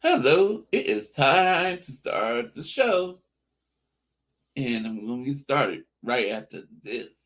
Hello, it is time to start the show. And I'm going to get started right after this.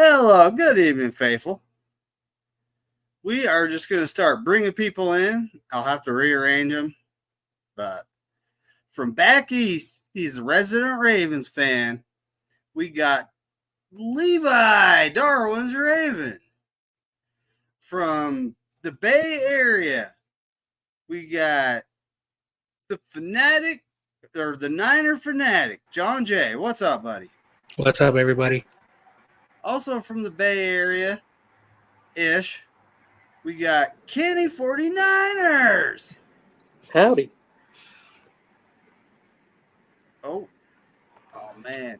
Hello, good evening, faithful. We are just going to start bringing people in. I'll have to rearrange them. But from back east, he's a resident Ravens fan. We got Levi, Darwin's Raven. From the Bay Area, we got the Fanatic, or the Niner Fanatic, John Jay. What's up, buddy? What's up, everybody? Also from the Bay Area-ish, we got Kenny 49ers. Howdy. Oh, man.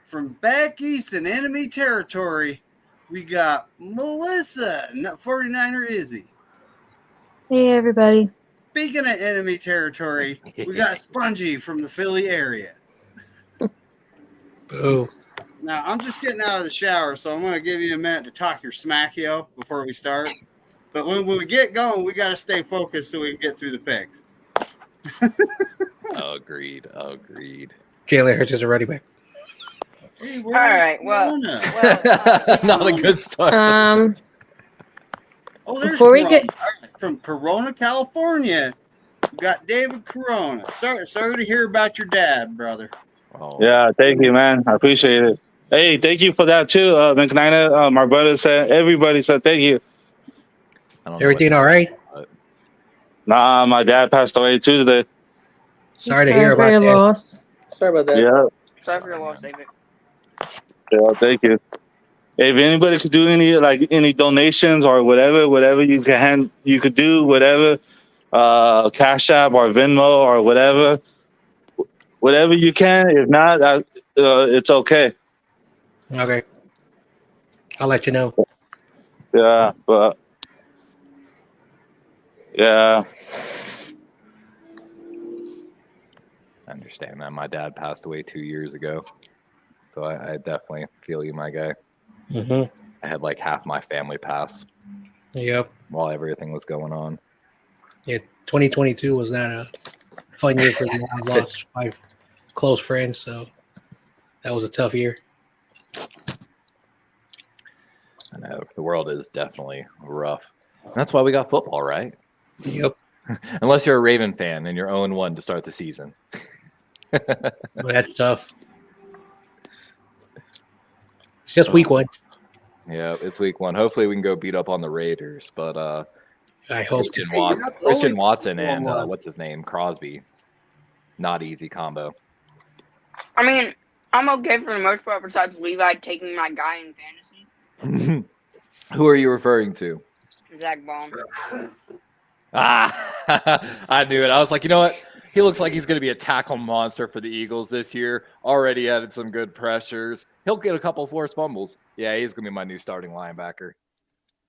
From back east in enemy territory, we got Melissa, 49er Izzy. Hey, everybody. Speaking of enemy territory, we got Spongy from the Philly area. Boo. Now, I'm just getting out of the shower, so I'm going to give you a minute to talk your smack, yo, before we start. But when we get going, we got to stay focused so we can get through the picks. Agreed. Jalen Hurts is a running back. Hey, all right, well Not a good start. There's Before we Corona. get From Corona, California, we got David Corona. Sorry to hear about your dad, brother. Oh. Yeah, thank you, man. I appreciate it. Hey, thank you for that too, McNina. My brother said, everybody said thank you. I don't know Everything all right? Nah, my dad passed away Tuesday. Sorry to hear for about your that. loss. Sorry about that. Yeah, sorry for your loss, David. yeah, thank you. If anybody could do any donations or whatever you could do, whatever, Cash App or Venmo or whatever you can. If not, it's okay. Okay. I'll let you know. Yeah, but yeah. I understand that. My dad passed away 2 years ago. So I definitely feel you, my guy. Mm-hmm. I had like half my family pass Yep. while everything was going on. Yeah. 2022 was not a fun year for me. I lost 5 close friends, so that was a tough year. I know the world is definitely rough. And that's why we got football, right? Yep. Unless you're a Raven fan and you're 0-1 to start the season. But that's tough. It's just week 1. Yeah, it's week 1. Hopefully we can go beat up on the Raiders, but I hope Christian Watson and what's his name, Crosby, not easy combo. I mean, I'm okay for the most part besides Levi taking my guy in fantasy. Who are you referring to? Zach Baum. I knew it. I was like, you know what? He looks like he's going to be a tackle monster for the Eagles this year. Already added some good pressures. He'll get a couple forced fumbles. Yeah, he's going to be my new starting linebacker.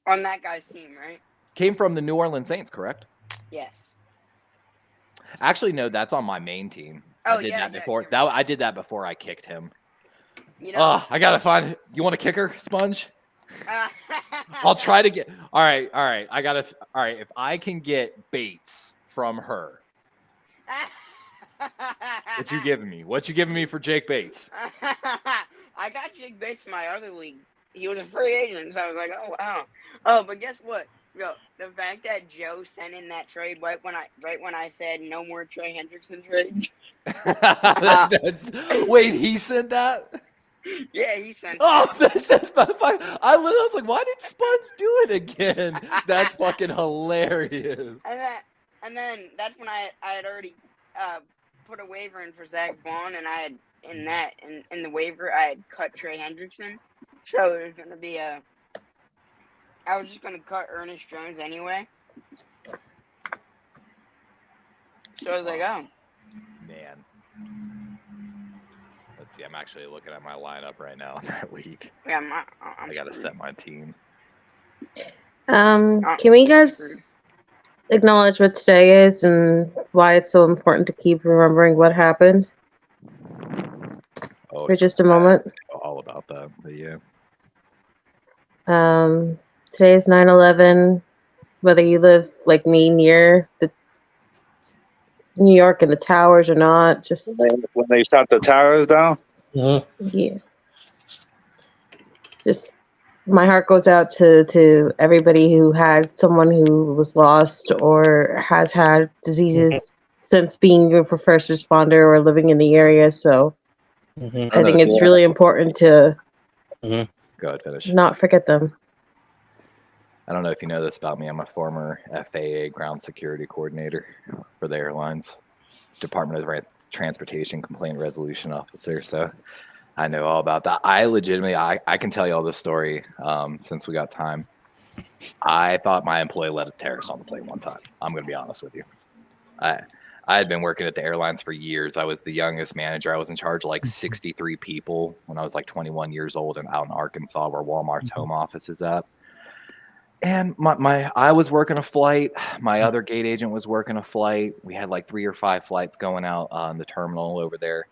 On that guy's team, right? Came from the New Orleans Saints, correct? Yes. Actually, no, that's on my main team. Oh, I did yeah, that yeah, before. you're I did that before I kicked him. You know, I gotta find. You want a kicker, Sponge? I'll try to get. All right. I gotta. All right. If I can get Bates from her, what you giving me? What you giving me for Jake Bates? I got Jake Bates in my other league. He was a free agent, so I was like, oh wow. Oh, but guess what? Yo, the fact that Joe sent in that trade right when I said no more Trey Hendrickson trades. Wait, he sent that? Yeah, he sent. Oh, that's I literally was like, why did Sponge do it again? That's fucking hilarious. And then that's when I had already put a waiver in for Zach Vaughn, and I had in the waiver I had cut Trey Hendrickson, so there's gonna be I was just gonna cut Ernest Jones anyway. So I was like, oh Man. Let's see. I'm actually looking at my lineup right now in that league. yeah, I got to set my team. Can we guys acknowledge what today is and why it's so important to keep remembering what happened Oh, for just a moment? I know all about that. But yeah. Today is 9/11. Whether you live like me near the New York and the towers or not, just When they shot the towers down. yeah, just my heart goes out to everybody who had someone who was lost or has had diseases since being a first responder or living in the area. So I think it's really important to Go ahead, finish. not forget them. I don't know if you know this about me. I'm a former FAA ground security coordinator for the airlines, Department of Transportation Complaint Resolution Officer. So I know all about that. I legitimately, I can tell you all this story since we got time. I thought my employee led a terrorist on the plane one time. I'm going to be honest with you. I had been working at the airlines for years. I was the youngest manager. I was in charge of like 63 people when I was like 21 years old and out in Arkansas where Walmart's home office is at. And I was working a flight. My other gate agent was working a flight. We had like 3 or 5 flights going out on the terminal over there.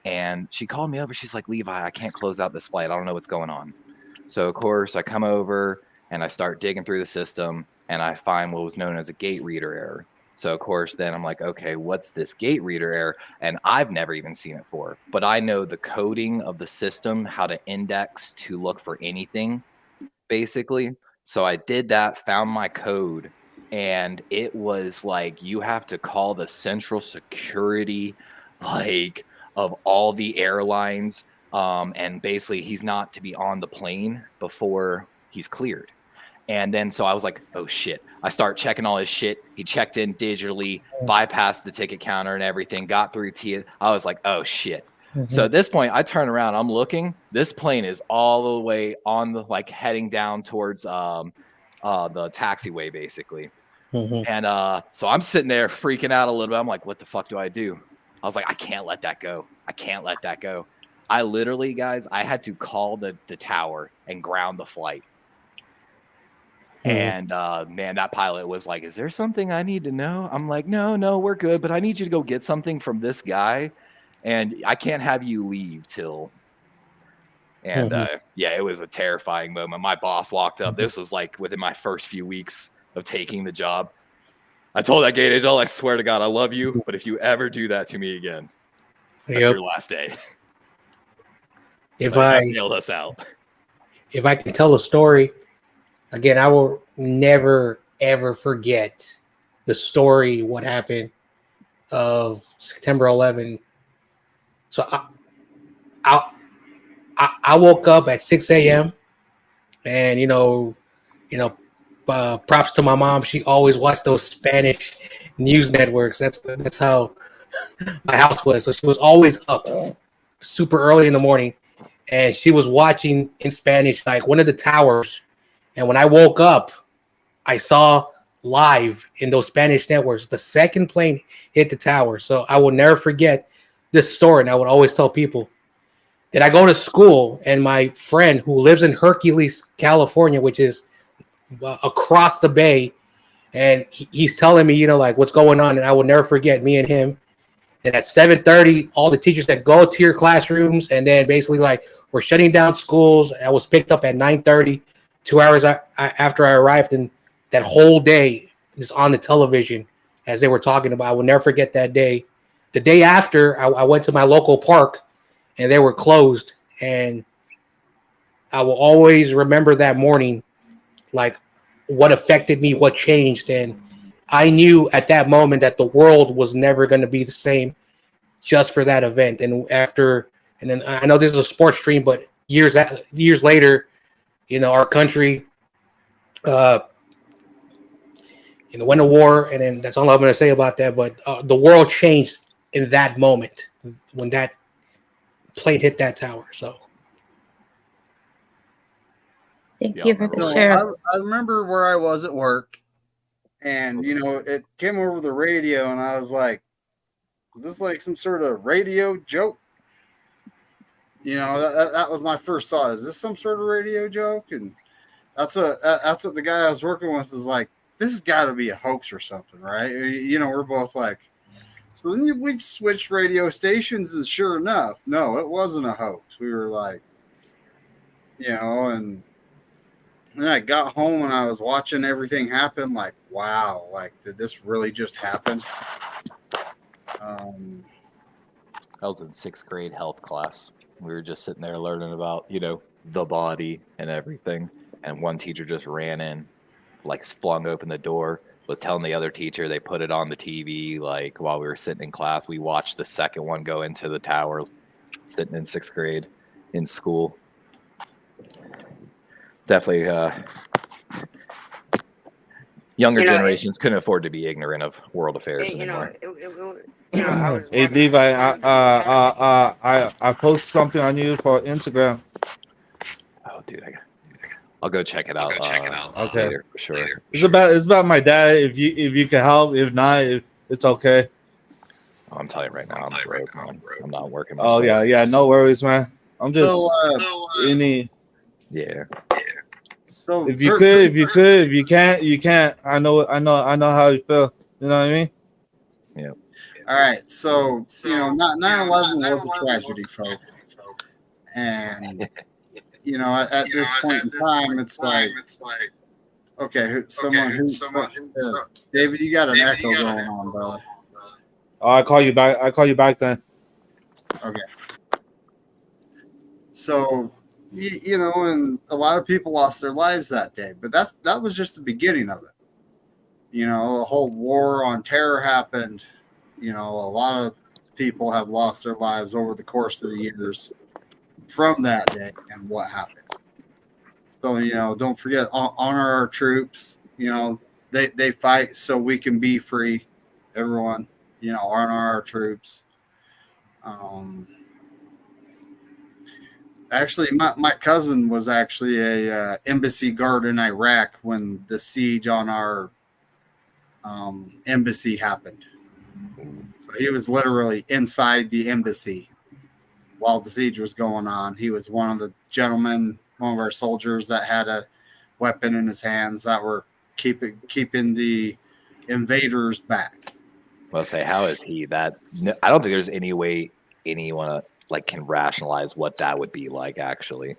And she called me over. She's like, Levi, I can't close out this flight. I don't know what's going on. So, of course, I come over and I start digging through the system and I find what was known as a gate reader error. So, of course, then I'm like, okay, what's this gate reader error? And I've never even seen it before. But I know the coding of the system, how to index to look for anything, basically. So I did that, found my code, and it was like you have to call the central security, like, of all the airlines, and basically he's not to be on the plane before he's cleared. And then so I was like, oh shit. I start checking all his shit. He checked in digitally, bypassed the ticket counter and everything, got through I was like, oh shit. So at this point, I turn around, I'm looking, this plane is all the way on the, like, heading down towards the taxiway, basically. And so I'm sitting there freaking out a little bit. I'm like, what the fuck do I do? I was like, I can't let that go. I can't let that go. I literally, guys, I had to call the tower and ground the flight. And man, that pilot was like, is there something I need to know? I'm like, no, we're good. But I need you to go get something from this guy. And I can't have you leave till. And yeah, it was a terrifying moment. My boss walked up. This was like within my first few weeks of taking the job. I told that gate agent, I swear to God, I love you. But if you ever do that to me again, that's your last day. If like, I nailed us out. If I can tell a story, again, I will never, ever forget the story, what happened of September 11th. So I woke up at 6 a.m. and props to my mom. She always watched those Spanish news networks. That's how my house was. So she was always up super early in the morning, and she was watching in Spanish, like one of the towers. And when I woke up, I saw live in those Spanish networks the second plane hit the tower. So I will never forget this story, and I would always tell people that I go to school, and my friend who lives in Hercules, California, which is across the bay, and he's telling me, like, what's going on, and I will never forget me and him. And at 7:30, all the teachers that go to your classrooms, and then basically like we're shutting down schools. I was picked up at 9:30, 2 hours after I arrived, and that whole day is on the television as they were talking about. I will never forget that day. The day after, I went to my local park, and they were closed. And I will always remember that morning, like what affected me, what changed. And I knew at that moment that the world was never going to be the same just for that event. And then I know this is a sports stream, but years later, our country, went to war, and then that's all I'm going to say about that. But the world changed in that moment when that plane hit that tower. So Thank Yeah, you for the So share. I remember where I was at work, and it came over the radio, and I was like, "Is this like some sort of radio joke?" That was my first thought. Is this some sort of radio joke? And that's what the guy I was working with was like. This has got to be a hoax or something, right? We're both like. So then we switched radio stations, and sure enough, no, it wasn't a hoax. We were like, and then I got home and I was watching everything happen. Like, wow, like did this really just happen? I was in 6th grade health class. We were just sitting there learning about, the body and everything. And one teacher just ran in, like flung open the door, was telling the other teacher, they put it on the TV. Like while we were sitting in class, we watched the second one go into the tower, sitting in 6th grade in school. Definitely younger generations couldn't afford to be ignorant of world affairs anymore. I was Hey watching- Levi, I post something on you for Instagram. Oh, dude, I'll go check it out. Okay. Later for sure. It's about my dad. If you can help, if not, it's okay. Oh, I'm telling you right now, I'm broke, man. I'm not working. Oh myself. yeah, no worries, man. I'm just any. Yeah. So If you could, if you can't, you can't. I know how you feel. You know what I mean? Yeah. All right, so 9/11 was a tragedy, folks, and at this point in time, it's like, okay, David, you got an echo going on, brother. Oh, I call you back then. Okay. So, and a lot of people lost their lives that day, but that was just the beginning of it. A whole war on terror happened. A lot of people have lost their lives over the course of the years from that day and what happened. So, don't forget, honor our troops. They fight so we can be free. Everyone, honor our troops. Actually, my cousin was actually a embassy guard in Iraq when the siege on our embassy happened. So he was literally inside the embassy while the siege was going on. He was one of the gentlemen, one of our soldiers that had a weapon in his hands that were keeping the invaders back. Well, say, how is he that? I don't think there's any way anyone can rationalize what that would be like. Actually,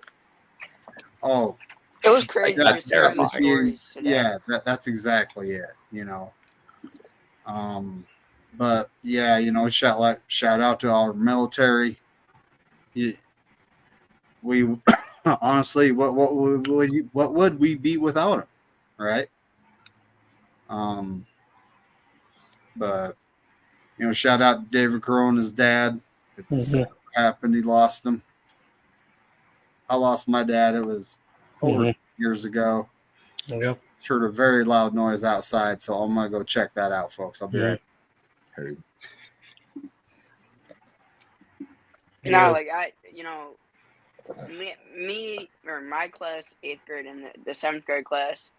oh, it was crazy. That's terrifying. Yeah, that's exactly it. But yeah, shout out to our military. We honestly, what would we be without them, right? But shout out to David Corona's dad. It's happened. He lost him. I lost my dad. It was over years ago. Yep. Heard a very loud noise outside, so I'm gonna go check that out, folks. I'll be right. Heard. No, me or my class, 8th grade and the 7th grade class,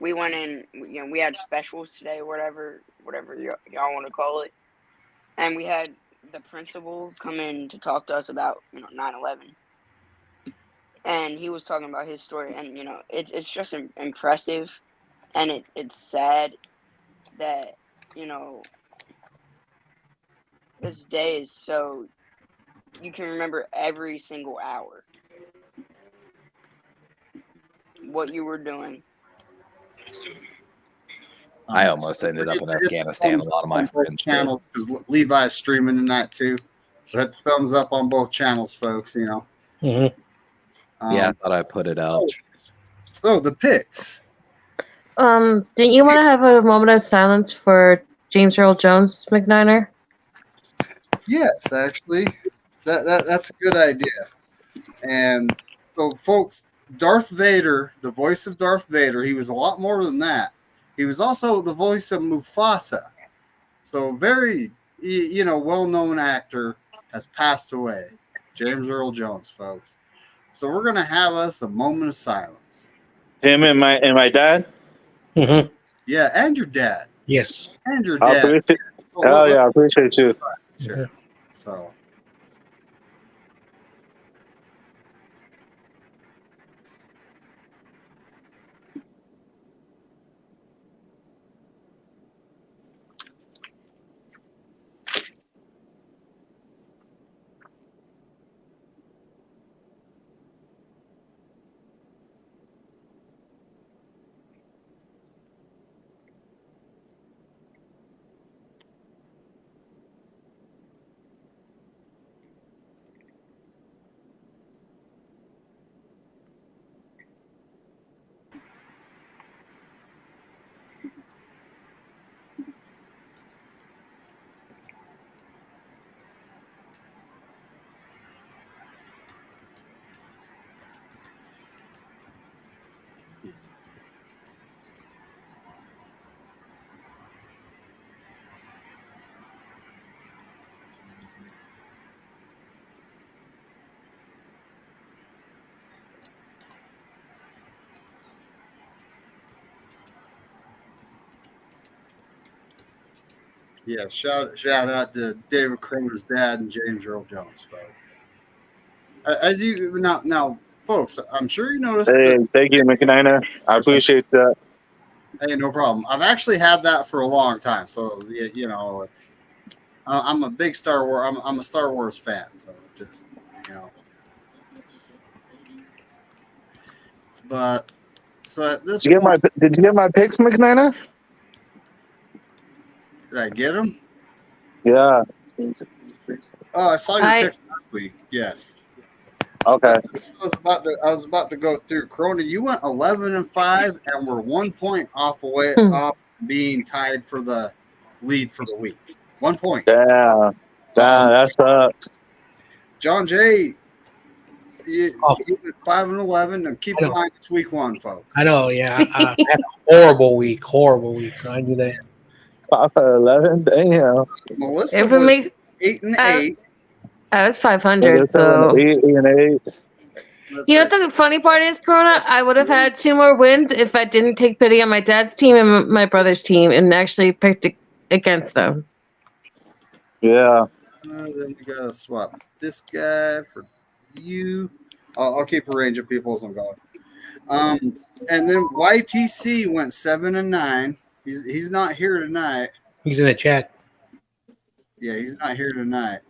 we went in. We had specials today, whatever y'all want to call it, and we had the principal come in to talk to us about 9/11, and he was talking about his story, and it's just impressive, and it's sad that this day is so you can remember every single hour what you were doing. I almost ended up in Afghanistan. A lot of my friends channels because Levi's streaming in that too. So hit the thumbs up on both channels, folks. Yeah, I thought I put it out. So the picks. Didn't you want to have a moment of silence for James Earl Jones, McNiner? Yes, actually, that's a good idea. And so, folks, Darth Vader, the voice of Darth Vader, he was a lot more than that. He was also the voice of Mufasa. So very, well-known actor has passed away. James Earl Jones, folks. So we're going to have us a moment of silence. Him and my dad. Mm-hmm. Yeah, and your dad. Yes. And your I dad. appreciate. Hell yeah, I appreciate you. Sure. So. Yeah, shout out to David Cromer's dad and James Earl Jones, folks. As you now, folks, I'm sure you noticed. Hey, thank you, McNina. I appreciate that. Hey, no problem. I've actually had that for a long time, so it's. I'm a big Star Wars. I'm a Star Wars fan, so just. But so at this Did you get my picks, McNina? Did I get them? Yeah. Oh, I saw your picks last week. Yes. Okay. I was about to go through. Corona, you went 11-5, and we're 1 point off being tied for the lead for the week. 1 point. Yeah. That sucks. John Jay, you went 5-11, and keep in mind it's week 1, folks. I know. Yeah, I had a horrible week. So I knew that. 5-11. Damn. Melissa was 8-8. I was 500. So 8-8. You know what the funny part is, Corona? I would have had 2 more wins if I didn't take pity on my dad's team and my brother's team and actually picked against them. Yeah. Then we gotta swap this guy for you. I'll keep a range of people as I'm going. And then YTC went 7-9. He's not here tonight. He's in the chat. Yeah, he's not here tonight.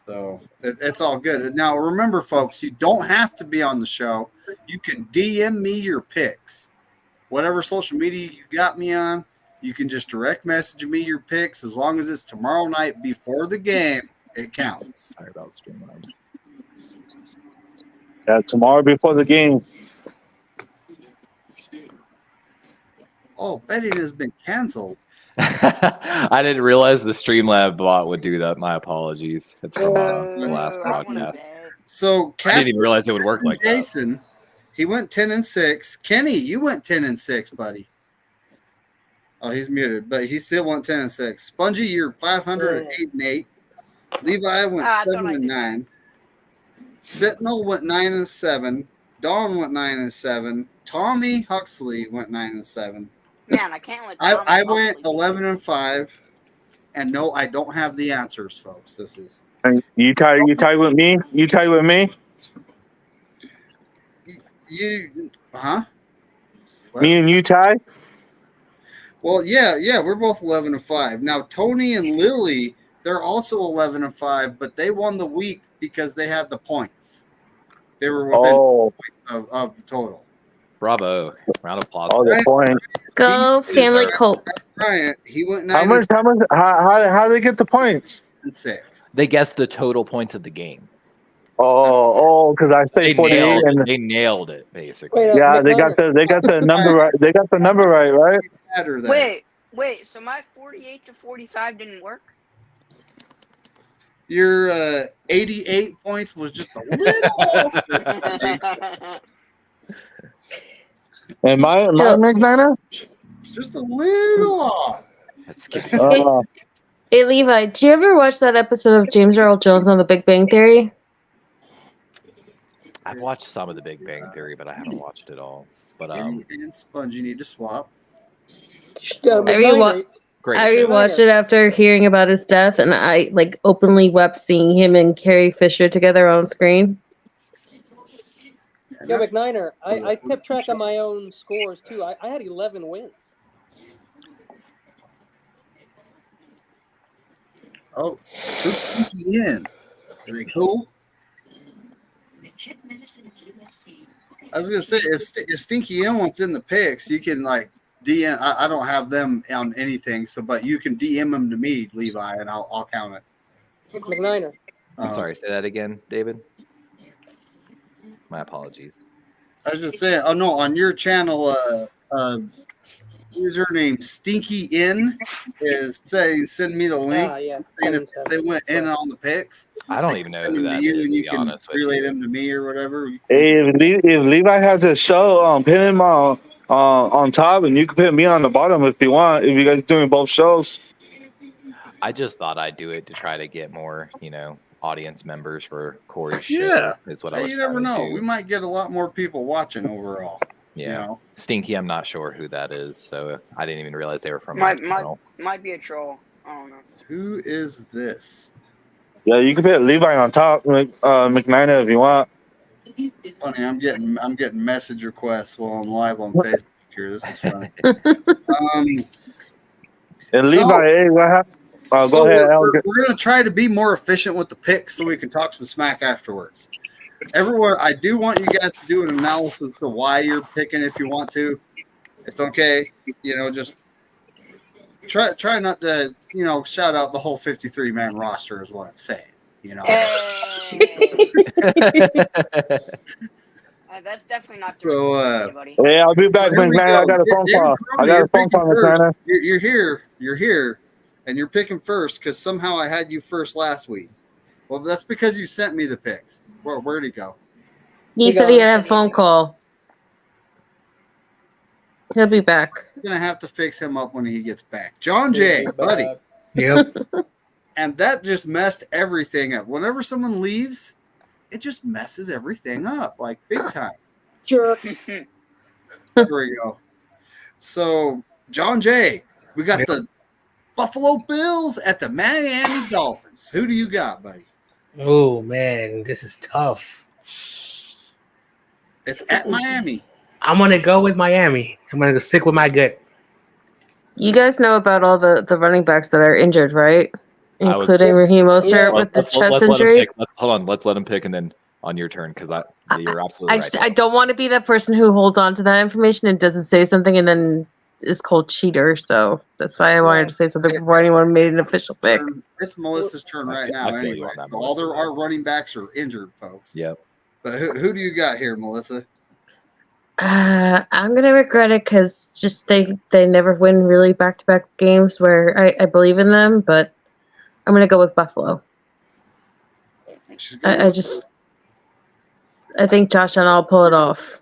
So it's all good. Now, remember, folks, you don't have to be on the show. You can DM me your picks. Whatever social media you got me on, you can just direct message me your picks. As long as it's tomorrow night before the game, it counts. Sorry about Streamlabs. Yeah, tomorrow before the game. Oh, betting has been canceled. I didn't realize the Streamlab bot would do that. My apologies. It's from the last podcast. So I didn't even realize it would work like Jason, he went 10-6. Kenny, you went 10-6, buddy. Oh, he's muted, but he still went 10-6. Spongy, you're 500 at 8-8. Levi went 7-9. Sentinel went 9-7. Dawn went 9-7. Tommy Huxley went 9-7. Man, I can't let I went 11-5, and no, I don't have the answers, folks. This is you tie with me. You tie with me. Me and you tie. Well, yeah, we're both 11-5. Now Tony and Lily, they're also 11-5, but they won the week because they had the points. They were within points of the total. Bravo! Round of applause. All the points. Go family cult. Bryant, he went 9-6. How much? How do they get the points? They guessed the total points of the game. Because I say 48, and they nailed it basically. Yeah, they got the number right. They got the number right? Wait. So my 48 to 45 didn't work. Your 88 points was just a little. And my McNina? just a little off. That's Skippy. Hey Levi, did you ever watch that episode of James Earl Jones on The Big Bang Theory? I've watched some of The Big Bang Theory, but I haven't watched it all. But Kenny and Spongy need to swap. great I show. rewatched it after hearing about his death, and I like openly wept seeing him and Carrie Fisher together on screen. And Yeah, that's- McNiner, I kept track of my own scores too. I had 11 wins. Oh, who's Stinky in? Are they cool? I was gonna say if Stinky in wants in the picks, you can like DM. I don't have them on anything, so but you can DM them to me, Levi, and I'll count it. McNiner. I'm sorry, say that again, David. My apologies. I was just saying. Oh no, on your channel, username Stinky In is saying send me the link. Yeah. And if they went in on the picks, I don't even know send who them that to is, you, to and you be can honest with relay you. them to me or whatever. Hey, if Levi has a show, pin him on top, and you can put me on the bottom if you want. If you guys doing both shows, I just thought I'd do it to try to get more, audience members for Korey's show. Yeah. Is what I Hey, was you trying never to know. do. We might get a lot more people watching overall. Yeah. You know? Stinky, I'm not sure who that is, so I didn't even realize they were from Might my channel. be a troll. I don't know. Who is this? yeah, you can put Levi on top, McNiner if you want. It's funny. I'm getting message requests while I'm live on Facebook here. This is funny. And So- Levi, hey, what happened? So Go ahead, Al. we're going to try to be more efficient with the picks so we can talk some smack afterwards. Everyone, I do want you guys to do an analysis of why you're picking if you want to. It's okay. Just try not to, shout out the whole 53-man roster is what I'm saying. Hey. That's definitely not So, directed at anybody. Hey, I'll be back, Here we McNiner. I go. got a phone David call. Crowley, I got a you're phone picking call, first. McNiner. You're here, and you're picking first because somehow I had you first last week. Well, that's because you sent me the picks. Where'd he go? He said he had a phone call. He'll be back. I'm gonna have to fix him up when he gets back. John Jay, buddy. Yep. And that just messed everything up. Whenever someone leaves, it just messes everything up, like big time. Jerk. There we go. So, John Jay, we got the Buffalo Bills at the Miami Dolphins. Who do you got, buddy? Oh man, this is tough. It's at Miami. I'm gonna go with Miami. I'm gonna stick with my gut. You guys know about all the running backs that are injured, right? I was- Including Raheem Mostert with the Let's chest let him injury. pick. Hold on. Let's let him pick, and then on your turn, because you're absolutely right. I don't want to be that person who holds on to that information and doesn't say something and then is called cheater. So that's why I wanted to say something before anyone made an official pick. It's Melissa's turn right now. I feel you Anyway, on that, so all Melissa. our running backs are injured, folks. Yep. But who do you got here, Melissa? I'm gonna regret it because just they never win really back-to-back games where I believe in them, but I'm gonna go with Buffalo. I think Josh and I'll pull it off.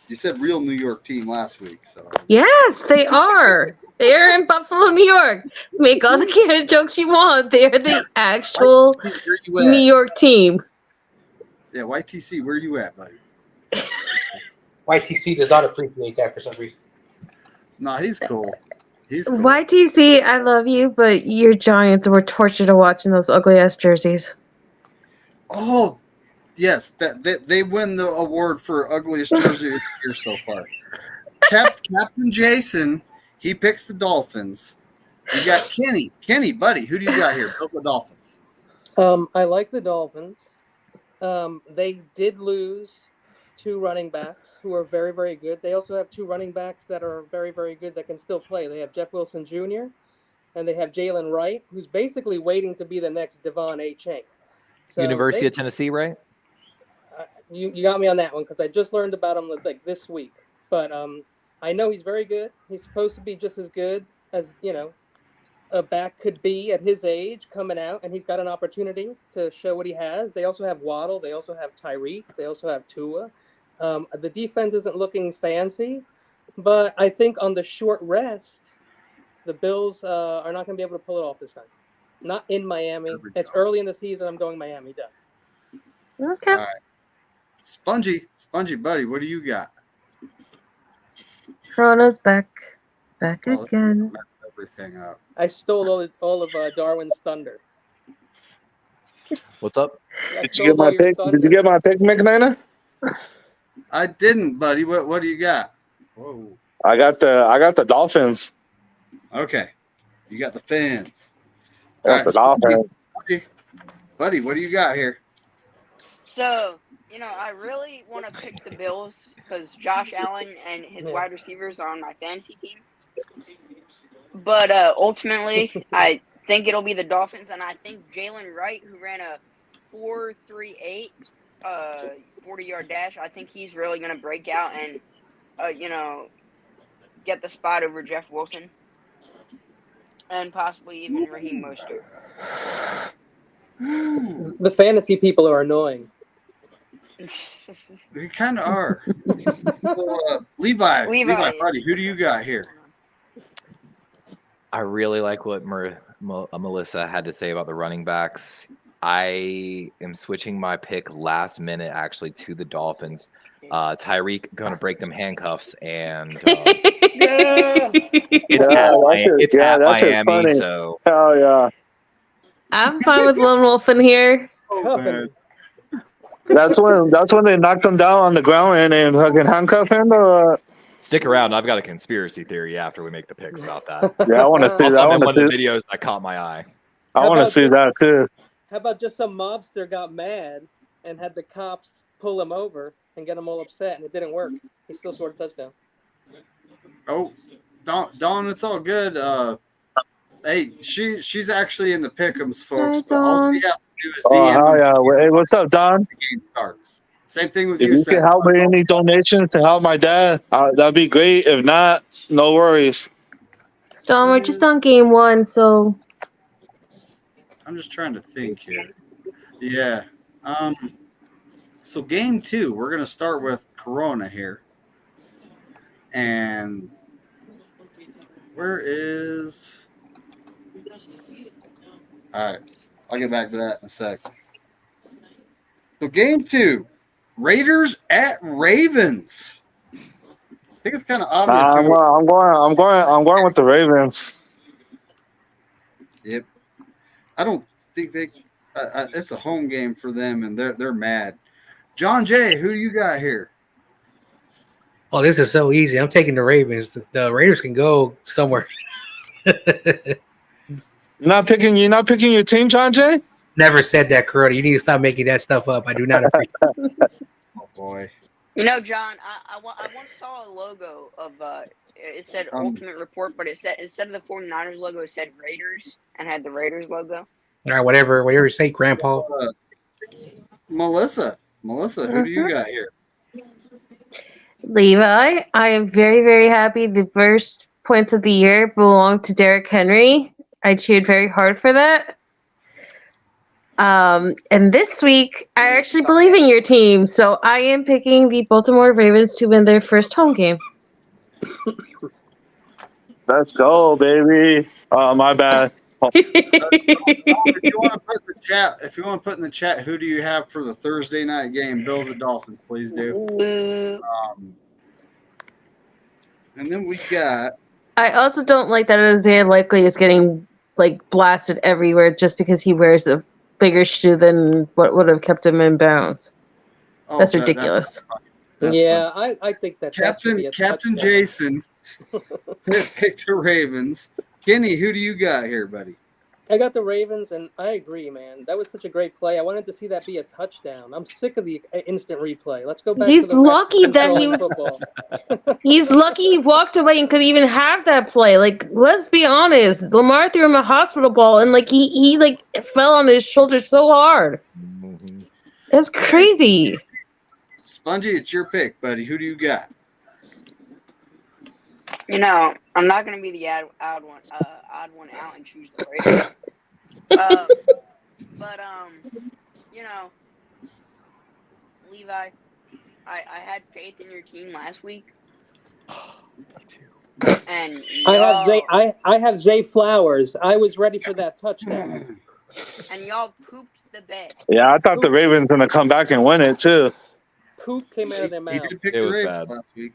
You said real New York team last week, so Yes, they are. They're in Buffalo, New York. Make all the kind of jokes you want. They are the actual where you at? New York team. Yeah, YTC, where you at, buddy? YTC does not appreciate that for some reason. No, he's cool. He's cool. YTC, I love you, but your Giants were tortured to watch in those ugly ass jerseys. Oh, yes, they win the award for ugliest jersey of the year so far. Captain Jason, he picks the Dolphins. You got Kenny. Kenny, buddy, who do you got here? Build the Dolphins. I like the Dolphins. They did lose 2 running backs who are very, very good. They also have 2 running backs that are very, very good that can still play. They have Jeff Wilson Jr. and they have Jalen Wright, who's basically waiting to be the next Devon A. Chain. So University of Tennessee, right? You got me on that one because I just learned about him like this week. But I know he's very good. He's supposed to be just as good as a back could be at his age coming out, and he's got an opportunity to show what he has. They also have Waddle. They also have Tyreek. They also have Tua. The defense isn't looking fancy, But I think on the short rest, the Bills are not going to be able to pull it off this time. Not in Miami. There we It's go. early in the season. I'm going Miami. Done. Okay. All right. Spongy buddy, what do you got? Corona's back Oh, again. messed everything up. I stole all of Darwin's thunder. What's up? I Did you stole get my all your pick? thunder. Did you get my pick, McNana? I didn't, buddy. What do you got? Whoa. I got the Dolphins. Okay. You got the fans. I got the Dolphins. Buddy, what do you got here? So, I really want to pick the Bills because Josh Allen and his wide receivers are on my fantasy team. But ultimately, I think it'll be the Dolphins, and I think Jalen Wright, who ran a 4.38 40-yard dash, I think he's really going to break out and, get the spot over Jeff Wilson and possibly even Raheem Mostert. The fantasy people are annoying. They kind of are. So, Levi, buddy, who do you got here? I really like what Melissa had to say about the running backs. I am switching my pick last minute, actually, to the Dolphins. Tyreek going to break them handcuffs, and it's at Miami. Funny. So Hell yeah, I'm fine with Lone Wolf in here. Oh, man. that's when they knocked him down on the ground and fucking handcuff him. stick around. I've got a conspiracy theory after we make the picks about that. Yeah, I want to see I'll that. send them one of the videos that caught my eye. I want to see that too. How about just some mobster got mad and had the cops pull him over and get him all upset, and it didn't work. He still scored a touchdown. Oh, Dawn, it's all good. Hey, she's actually in the pick'ems, folks. Hi, But all Dawn. she has to do is Oh DM hell when yeah! Hey, what's up, Don? the game starts. Same thing with If you, you can Seth. help with any donations to help my dad, that'd be great. If not, no worries. Don, we're just on game 1, so I'm just trying to think here. Yeah. So game 2, we're gonna start with Corona here. And where is? All right, I'll get back to that in a sec. So game 2, Raiders at Ravens. I think it's kind of obvious. I'm going with the Ravens. Yep. I don't think they. It's a home game for them, and they're mad. John Jay, who do you got here? Oh, this is so easy. I'm taking the Ravens. The Raiders can go somewhere. You're not picking your team, John Jay? Never said that, Corona. You need to stop making that stuff up. I do not agree. Oh boy. John, I once saw a logo of it said Ultimate Report, but it said instead of the 49ers logo, it said Raiders and had the Raiders logo. All right, whatever you say, Grandpa. Melissa, who do you got here? Levi, I am very, very happy the first points of the year belong to Derrick Henry. I cheered very hard for that. And this week, I actually believe in your team, so I am picking the Baltimore Ravens to win their first home game. Let's go, baby. Oh, my bad. If you want to put in the chat, who do you have for the Thursday night game? Bills and Dolphins, please do. And then we got. I also don't like that Isaiah Likely is getting blasted everywhere just because he wears a bigger shoe than what would have kept him in bounds. Oh, That's ridiculous. That's yeah, funny. I think that Captain touchdown. Jason picked the Ravens. Kenny, who do you got here, buddy? I got the Ravens, and I agree, man. That was such a great play. I wanted to see that be a touchdown. I'm sick of the instant replay. Let's go back He's to the lucky that he controlling was. football. He's lucky he walked away and could even have that play. Let's be honest. Lamar threw him a hospital ball, and he fell on his shoulder so hard. Mm-hmm. That's crazy. Spongy, it's your pick, buddy. Who do you got? I'm not going to be the odd one out and choose the Raiders. But Levi, I had faith in your team last week. and I have Zay. y'all I have Zay Flowers. I was ready for that touchdown. and y'all pooped the bed. Yeah, I thought the Ravens gonna come back and win it too. Poop came out of their He mouth. did pick It the was Ravens bad. last week.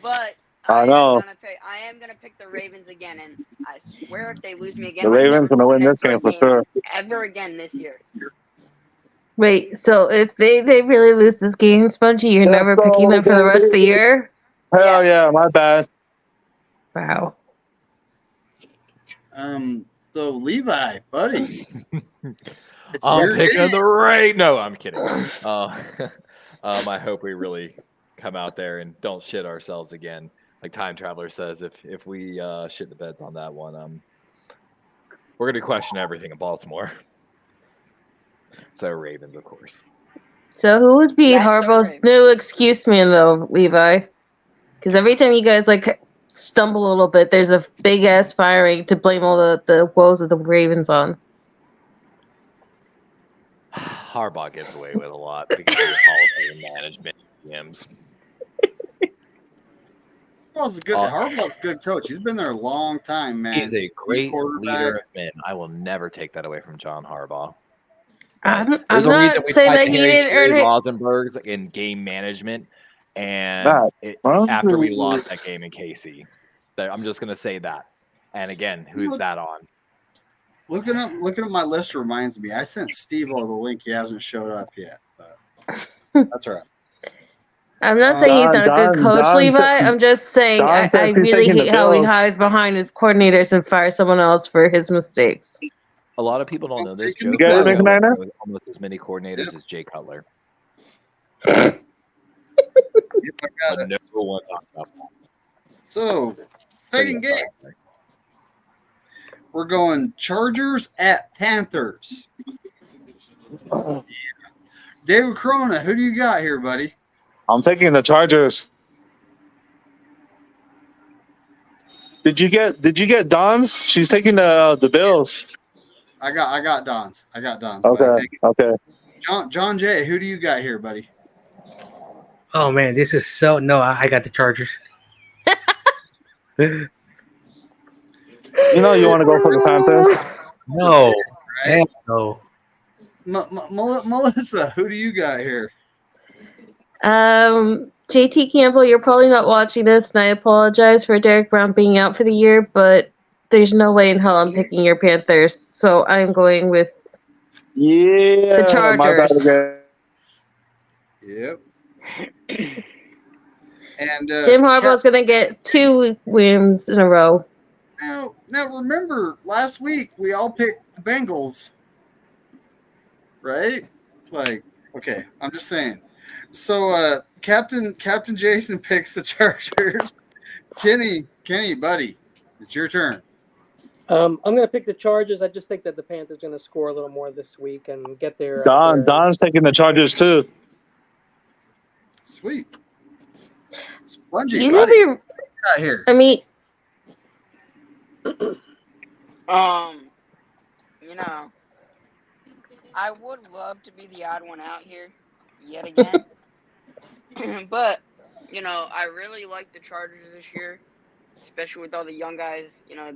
But I know. I am gonna pick the Ravens again, and I swear if they lose me again, The I'm Ravens never gonna win going this to a game for sure. ever again this year. Wait, so if they really lose this game, Spongy, you're Let's never go, picking them for the rest of the baby. year? Hell yeah, my bad. Wow. So Levi, buddy, it's I'm your picking game. the right. No, I'm kidding. I hope we really come out there and don't shit ourselves again. Like Time Traveler says, if we shit the beds on that one, we're gonna question everything in Baltimore. So Ravens, of course. So who would be That's so Harbaugh's Ravens. new excuse man though, Levi? Because every time you guys like stumble a little bit, there's a big ass firing to blame all the woes of the Ravens on. Harbaugh gets away with a lot because of the policy and management GMs. Harbaugh's a good coach. He's been there a long time, man. He's a great quarterback. leader of men. I will never take that away from John Harbaugh. I'm There's a not reason we saying tried that to he carry didn't Jerry earn it. Rosenberg's in game management, and Well, after we lost that game in KC, I'm just gonna say that. And again, who's that on? Looking up my list reminds me. I sent Steve-O the link. He hasn't showed up yet, but that's all right. I'm not saying he's not a good coach, Levi. I'm just saying I really hate how he hides behind his coordinators and fires someone else for his mistakes. A lot of people don't know this. Joe get it, Flacco McNair? with almost as many coordinators as Jay Cutler. Yep, I got But it. no one talked about that. So, second game, we're going Chargers at Panthers. David Corona, who do you got here, buddy? I'm taking the Chargers. Did you get Don's? She's taking the Bills. I got Don's. Okay. Okay. John Jay, who do you got here, buddy? Oh man, this is so no. I got the Chargers. You know you want to go for the Panthers. No, Right? hell no. Melissa, who do you got here? JT Campbell, you're probably not watching this, and I apologize for Derek Brown being out for the year, but there's no way in hell I'm picking your Panthers, so I'm going with Yeah. the Chargers. My bad again. Yep. And Jim Harbaugh's going to get 2 wins in a row. Now remember, last week we all picked the Bengals, right? Like, okay, I'm just saying. So, Captain Jason picks the Chargers. Kenny, buddy, it's your turn. I'm going to pick the Chargers. I just think that the Panthers are going to score a little more this week and get their. Don's taking the Chargers too. Sweet. Spongy, You buddy, never, what you got here. I mean, You know, I would love to be the odd one out here yet again. But, you know, I really like the Chargers this year, especially with all the young guys, you know,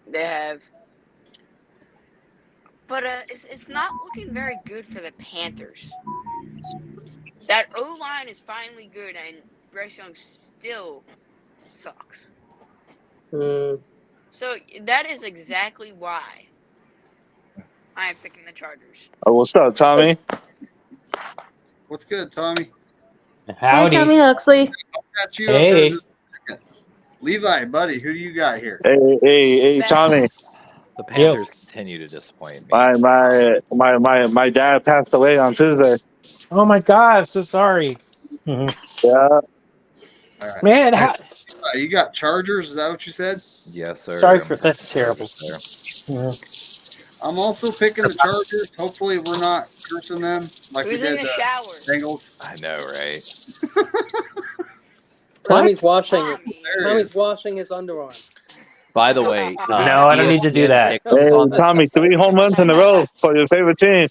they have. But it's not looking very good for the Panthers. That O-line is finally good, and Bryce Young still sucks. So that is exactly why I am picking the Chargers. Oh, what's up, Tommy? What's good, Tommy? hi, Tommy Huxley. Got you Hey. up there. Levi, buddy, who do you got here? Hey, Tommy. The Panthers continue to disappoint me. My dad passed away on Tuesday. Oh my God, I'm so sorry. Yeah. All right. Man, how, You got Chargers, is that what you said? Yes, sir. sorry for that's terrible. I'm also picking the Chargers. Hopefully we're not cursing them like we Who's in did the the shower? Bengals. I know, right? Tommy's What? Tommy's washing his underarms. By the way, No, I don't need to do that. Hey, Tommy, 3 home runs in a row for your favorite team.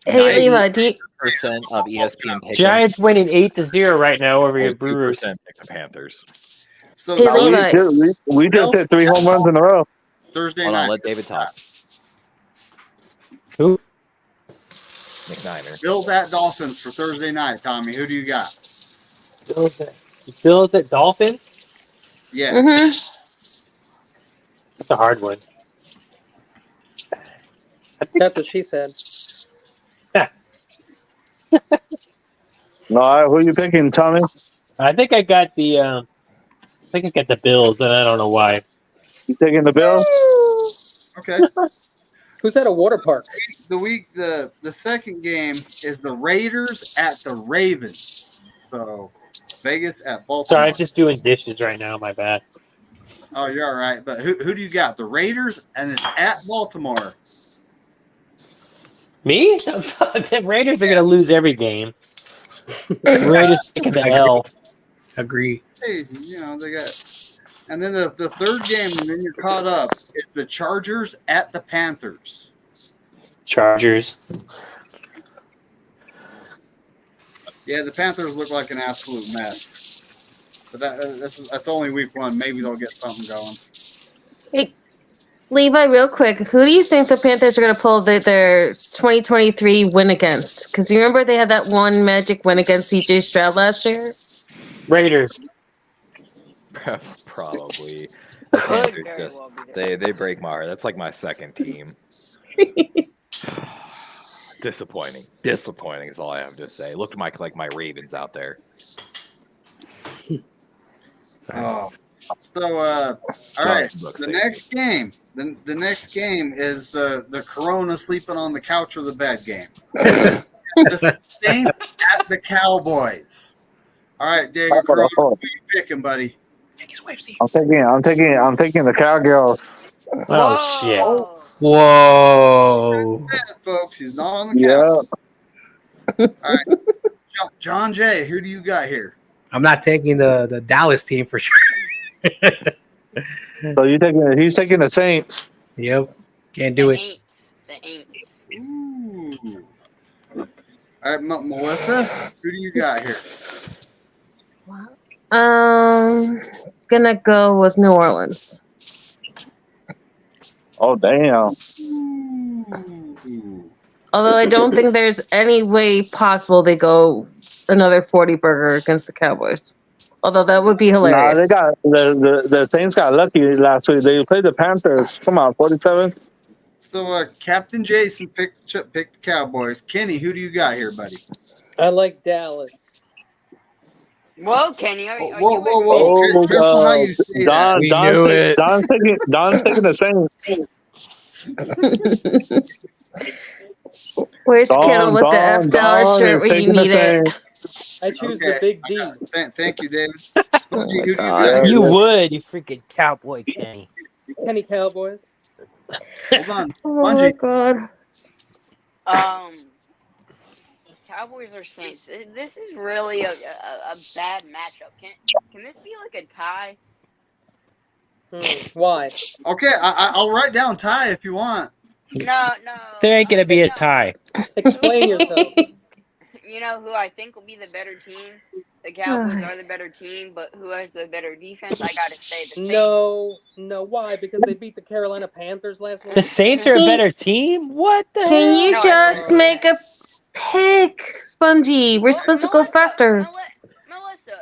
Hey, Levi, do you, % of ESPN picks. Giants winning 8-0 right now over your Brewers. 2% pick the Panthers. So Hey, No, Levi. we just hit 3 home runs in a row. Thursday Hold on, night. let David talk. Who? McNiner. Bills at Dolphins for Thursday night. Tommy, who do you got? Bills at Dolphins? Yeah. Mm-hmm. That's a hard one. That's what she said. All right, who are you picking, Tommy? I think I got the Bills, and I don't know why. You taking the Bills? Okay. Who's at a water park? The second game is the Raiders at the Ravens. So Vegas at Baltimore. Sorry, I'm just doing dishes right now. My bad. Oh, you're all right. But who do you got? The Raiders, and it's at Baltimore. Me? The Raiders are gonna lose every game. The Raiders taking the L. Agree. Hey, they got. And then the third game, and then you're caught up. It's the Chargers at the Panthers. Chargers. Yeah, the Panthers look like an absolute mess. But that's only week 1. Maybe they'll get something going. Hey, Levi, real quick, who do you think the Panthers are going to pull their 2023 win against? Because you remember they had that one magic win against CJ Stroud last year? Raiders. Probably. The Panthers just they break my heart. That's like my second team. Disappointing is all I have to say. Looked like my Ravens out there. Oh, so all right. The next game, the next game is the Corona sleeping on the couch or the bed game. The Saints at the Cowboys. All right, David Corona, who are you picking, buddy? I'm taking the Cowgirls. Oh shit! Whoa. Folks, he's not on the couch. All right, John Jay, who do you got here? I'm not taking the Dallas team for sure. So he's taking the Saints. Yep. Can't do it. The Aints. Ooh. All right, Melissa, who do you got here? Gonna go with New Orleans. Oh, damn. Although I don't think there's any way possible they go another 40 burger against the Cowboys. Although that would be hilarious. Nah, they got the Saints got lucky last week. They played the Panthers. Come on, 47. So Captain Jason picked the Cowboys. Kenny, who do you got here, buddy? I like Dallas. Whoa, Kenny, are you whoa. Careful how you say that. Don's taking the Saints. Where's Kittle with the F Dallas shirt when you need it? I choose the Big D. Thank you, David. Spongy, who do you got? You would, you freaking cowboy, Kenny. Kenny Cowboys. Hold on, Oh my Spongy. god. Cowboys or Saints? This is really a bad matchup. Can this be like a tie? Why? Okay, I'll write down tie if you want. No. There ain't gonna be a tie. Explain yourself. You know who I think will be the better team? The Cowboys are the better team, but who has the better defense? I gotta say the Saints. No. Why? Because they beat the Carolina Panthers last week. The Saints are a better team? What the hell? Can you just make a pick, Spongy? We're supposed to go faster. Melissa,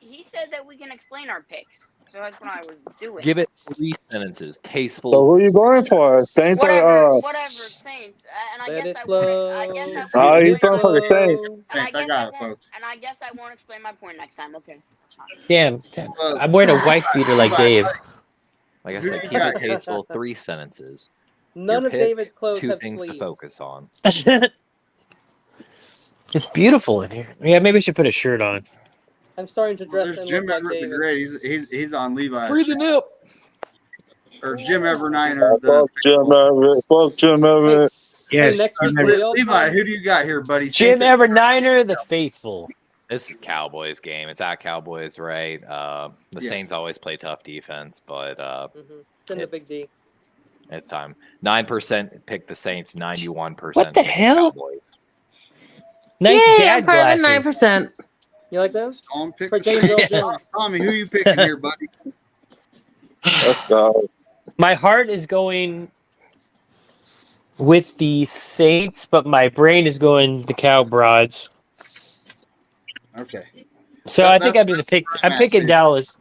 he said that we can explain our picks. So that's what I was doing. Give it 3 sentences. Tasteful. So who are you going for? Saints whatever, Saints. And I guess he's going for the Saints. I got it, folks. And I guess I won't explain my point next time. Okay. Damn. I'm wearing a wife beater like Dave. Like I said, keep it tasteful. 3 sentences. None Your of pick, David's clothes 2 have things sleeves. to focus on. It's beautiful in here. Yeah, maybe I should put a shirt on. I'm starting to dress There's and Jim look like Everett the David. Great. He's on Levi's. Free the nip. Or Jim Everniner. Fuck Jim Everett. Yeah. Next week, we all Levi, who do you got here, buddy? Jim Saints- Everniner, the faithful. This is Cowboys game. It's at Cowboys, right? The Yes. Saints always play tough defense, but It's in the Big D. it's time. 9% pick the Saints. 91%. What the hell? Cowboys. Nice Yay, dad I'm part of the glasses. 9%. You like those? Tom pick For the James Saints. Earl Jones. Tommy, who you picking here, buddy? Let's go. My heart is going with the Saints, but my brain is going the Cowbroads. Okay. So That- I think I'm that's gonna pick. where I'm at, picking too. Dallas.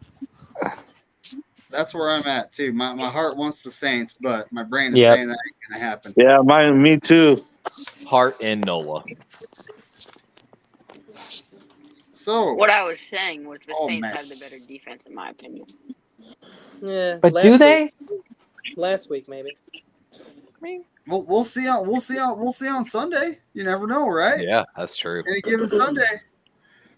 That's where I'm at too. My heart wants the Saints, but my brain is Yep. saying that ain't gonna happen. Yeah, me too. Hart and Nola. So What I was saying was the Oh, Saints man. have the better defense, in my opinion. Yeah. But last do week- they? Last week, maybe. we'll see on Sunday. You never know, right? Yeah, that's true. Any given Sunday.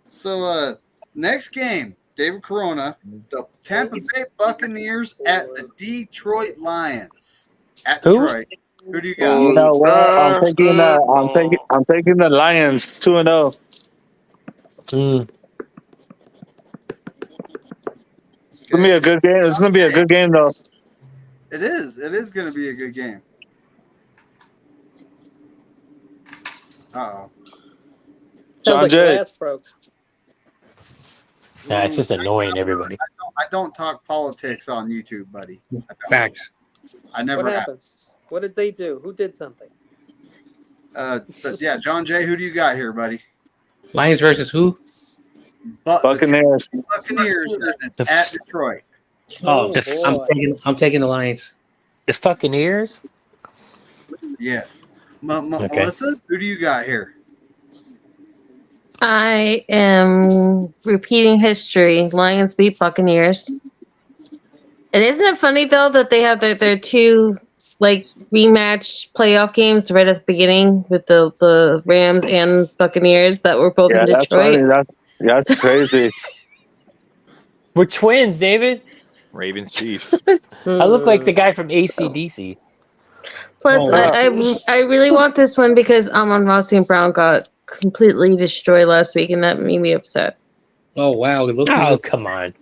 So next game, David Corona, the Tampa Bay Buccaneers at the Detroit Lions. At Who? Detroit. Who do you got? You know what? I'm taking the Lions 2-0. Mm. It's gonna be a good game. It's gonna be a good game though. It is. It is going to be a good game. Uh-oh. Sounds John like Jay. glass broke. Nah, it's just annoying everybody. I don't talk politics on YouTube, buddy. I don't. Facts. I never What have. happened? What did they do? Who did something? But yeah, John Jay, who do you got here, buddy? Lions versus who? Buccaneers. The Buccaneers at Detroit. Oh, boy. I'm taking the Lions. The fucking ears. Yes. Okay. Melissa, who do you got here? I am repeating history. Lions beat Buccaneers. And isn't it funny though that they have their two like rematch playoff games right at the beginning with the Rams and Buccaneers that were both Yeah, in that's Detroit? funny. That's crazy. We're twins, David. Ravens Chiefs. I look like the guy from ACDC. Plus, Oh, I really want this one because Amon-Ra St. Brown got completely destroyed last week, and that made me upset. Oh wow, look. Oh, come on.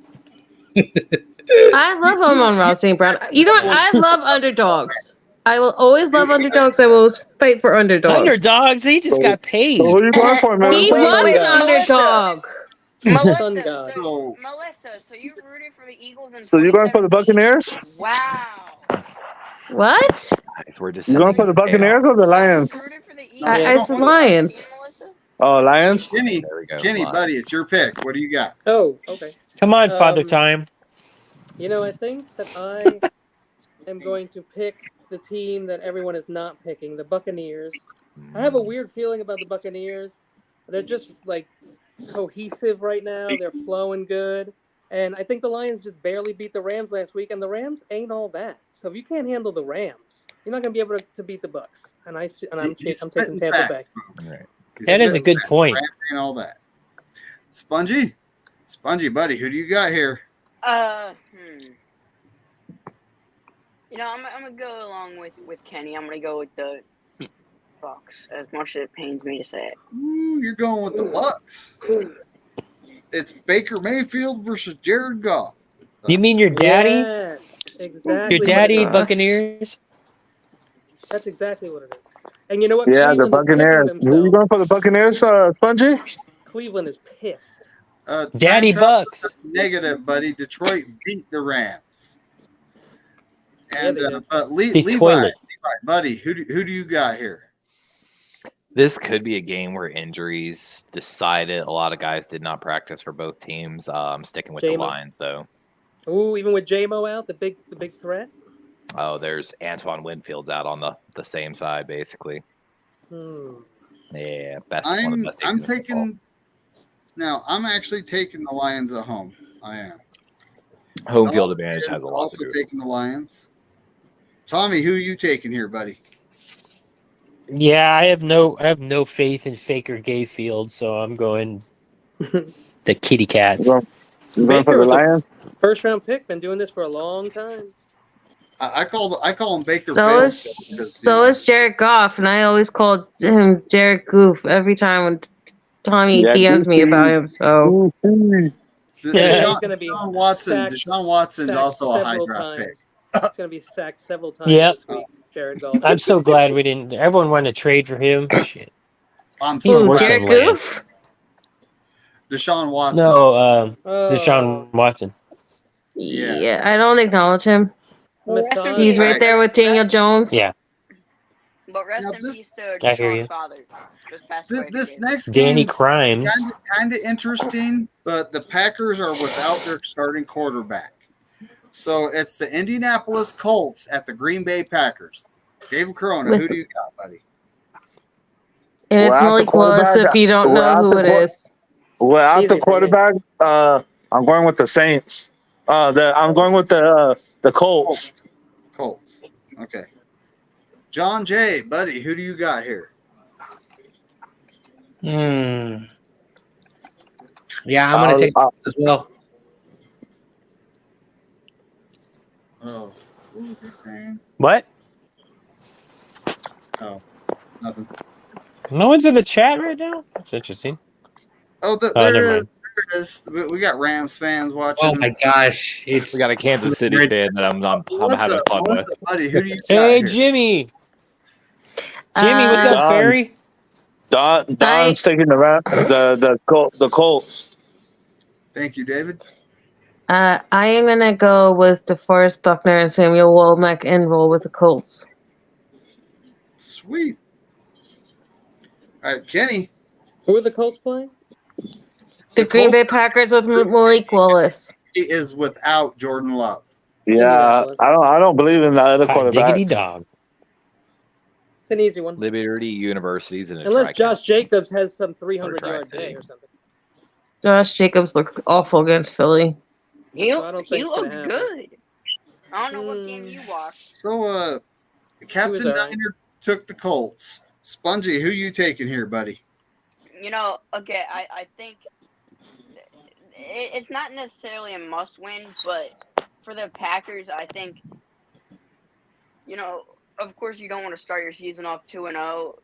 I love Amon-Ra St. Brown. You know what? I love underdogs. I will always love underdogs. I will always fight for underdogs. Underdogs, he just got paid. So who are you going for, man? He Wait, was wait, an underdog. Sun Melissa, God. So so you rooted for the Eagles in So you going for the 2017? Buccaneers? Wow. What? Guys, we're You going descending for the into Buccaneers chaos. or the Lions? You rooted for the Eagles I in said 2017, Lions. Melissa? Oh, Lions. Kenny, There we go. Kenny, buddy, it's your pick. What do you got? Oh, okay. Come on, Father Um, Time. You know, I think that I am going to pick the team that everyone is not picking, the Buccaneers. I have a weird feeling about the Buccaneers. They're just like cohesive right now. They're flowing good. And I think the Lions just barely beat the Rams last week, and the Rams ain't all that. So if you can't handle the Rams, you're not going to be able to beat the Bucks. And I'm He's taking spitting Tampa facts, Bay. folks. Right. He's That is a spitting good facts. point. Rams and all that. Spongy, buddy, who do you got here? You know, I'm gonna go along with Kenny. I'm gonna go with the Bucks, as much as it pains me to say it. Ooh, you're going with the Bucks. It's Baker Mayfield versus Jared Goff. You mean your daddy? Yes, exactly. Your what daddy, it is. Buccaneers? That's exactly what it is. And you know what? Yeah, the Cleveland is kicking Buccaneers. Who you themselves. going for the Buccaneers, Spongy? Cleveland is pissed. Daddy time travel Bucks. Negative, buddy. Detroit beat the Rams. And Yeah, they did. but The Levi, toilet. buddy, who do you got here? This could be a game where injuries decided. A lot of guys did not practice for both teams. I'm sticking with the J-Mo. Lions, though. Ooh, even with J-Mo out, the big threat. Oh, there's Antoine Winfield's out on the same side, basically. Hmm. Yeah, one of the best I'm defenses in football. taking. Now I'm actually taking the Lions at home. I am. Home field advantage has a lot Also to do. with it. taking the Lions. Tommy, who are you taking here, buddy? Yeah, I have no faith in Faker Gayfield, so I'm going the Kitty Cats. You going for Baker the was a Lions? first round pick. Been doing this for a long time. I call him Baker. So Mayfield is because, Jared Goff, and I always call him Jared Goof every time when Tommy Yeah, DMs me Goofy. about him. So Yeah, he's gonna be Deshaun Watson. sacked- Deshaun Watson's sacked also a high several draft times. pick. He's going to be sacked several times Yep. this week, Jared Goff. I'm so glad we didn't. Everyone wanted to trade for him. Shit. I'm He's so worse glad. than Jared Lance. Goof. Deshaun Watson. No, Oh. Deshaun Watson. Yeah. I don't acknowledge him. Rest in He's peace. right there with Daniel Jones. Yeah, But rest Now in this- peace to I hear Deshaun's you. father. Just passed away. This today. next Danny game Crimes. kind of interesting, but the Packers are without their starting quarterback. So it's the Indianapolis Colts at the Green Bay Packers. David Corona, who do you got, buddy? And it's Without the Malik Willis quarterback, if you don't know without who the it quar- is. Without Easy the for me. quarterback, I'm going with the Saints. I'm going with the Colts. Colts. Okay. John Jay, buddy, who do you got here? Yeah, I'm gonna take as well. Oh, what was he saying? What? Oh, nothing. No one's in the chat right now. That's interesting. Oh, Oh, there never it is. mind. There it is. We got Rams fans watching. Oh my gosh, it's We got a Kansas City fan that I'm having fun with. Melissa, buddy, who do you got Hey, here? Jimmy. Jimmy, what's up, Don. Fairy? Don's taking the Colts. Thank you, David. I am gonna go with DeForest Buckner and Samuel Womack and roll with the Colts. Sweet. All right, Kenny. Who are the Colts playing? The Green Bay Packers with Malik Willis. He is without Jordan Love. Yeah, I don't believe in the other Hot diggity quarterbacks. dog. It's an easy one. Liberty University's in a Unless tri-county. Josh Jacobs has some 300-yard Tri-City. day or something. Josh Jacobs looked awful against Philly. He I don't think it's gonna looked happen. good. I don't know what game you watched. So, Captain all right. Niner took the Colts. Spongy, who you taking here, buddy? You know, okay, I think it's not necessarily a must-win, but for the Packers, I think, you know, of course you don't want to start your season off 2-0,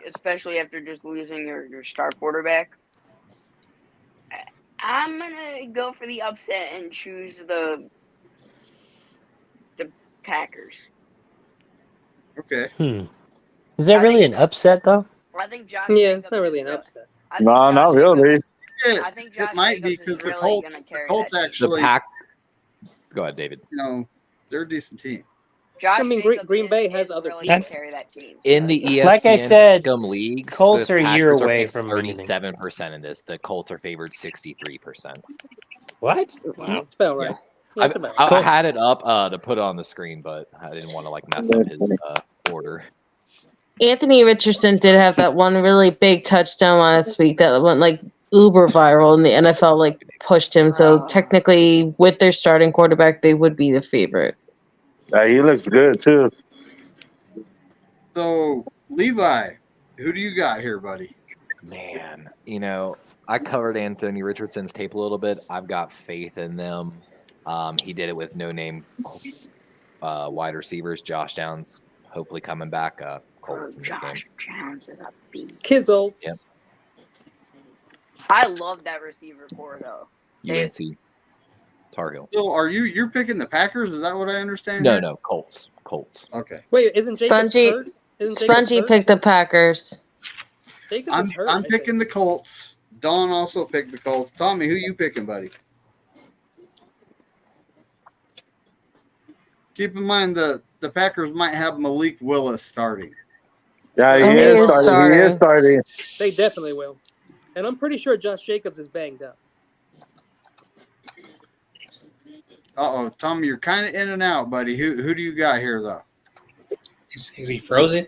especially after just losing your star quarterback. I'm going to go for the upset and choose the Packers. Okay. Is that I really think- an upset, though? I think Josh Yeah, Jacobs it's not really is an the- upset. I think No, Josh not Jacobs- really. I think Josh It might be Jacobs is because the really Colts, gonna the carry Colts that team. The actually, Pack. Go ahead, David. you know, they're a decent team. Josh I mean, Jacobs Green Bay is has other really people. gonna carry that team. In the ESPN Like I said, Pick'em leagues, Colts the are a year Packers away picked from winning. 37% in this. The Colts are favored 63%. What? Wow. It's about right. Yeah, it's about right. I had it up to put it on the screen, but I didn't want to mess up his order. Anthony Richardson did have that one really big touchdown last week that went uber viral, and the NFL pushed him. So technically, with their starting quarterback, they would be the favorite. He looks good too. So, Levi, who do you got here, buddy? Man, I covered Anthony Richardson's tape a little bit. I've got faith in them. He did it with no-name wide receivers. Josh Downs hopefully coming back. Colts in this game. Josh Jones is a beast. Kizzolts. Yep. I love that receiver core though. UNC. Tar Heel. So, you're picking the Packers? Is that what I understand? No, here? no, Colts. Okay. Wait, isn't Jacobs Spongy, hurt? Isn't Jacobs Spongy hurt? picked the Packers. Jacobs I'm is hurt, I I'm think. picking the Colts. Don also picked the Colts. Tommy, who you picking, buddy? Keep in mind the Packers might have Malik Willis starting. Yeah, he Oh, he is is starting. He is starting. They definitely will. And I'm pretty sure Josh Jacobs is banged up. Tommy, you're kind of in and out, buddy. Who do you got here, though? Is he frozen?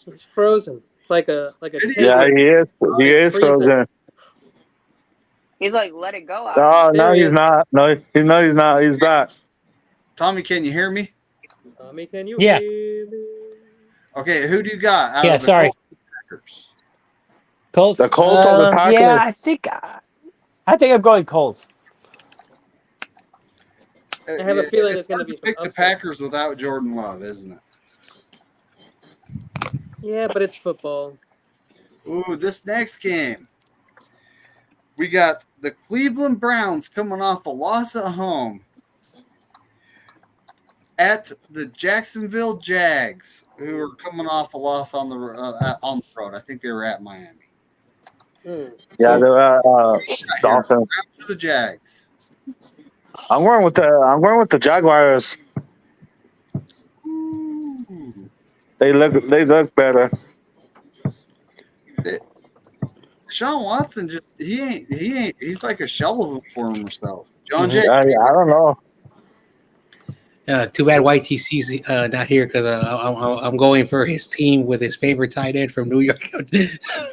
He's frozen. Like a Yeah, he is. He is freezer. frozen. He's like, let it go. No, There he he's is. not. No, he's not. He's back. Tommy, can you hear me? Tommy, can you Yeah. hear me? Okay, who do you got? Out Yeah, of the sorry. Colts and Packers? Colts. The Colts or the Packers? Yeah, I think I'm going Colts. I have a feeling there's gonna be hard some pick the upsets. Packers without Jordan Love, isn't it? Yeah, but it's football. Ooh, this next game. We got the Cleveland Browns coming off a loss at home at the Jacksonville Jags, who are coming off a loss on the road. I think they were at Miami. Yeah, So, the Dolphins. for the Jags. I'm going with the Jaguars. Ooh. They look better. Sean Watson he's like a shell of himself. John Jay. I don't know. Too bad YTC's not here because I'm going for his team with his favorite tight end from New York.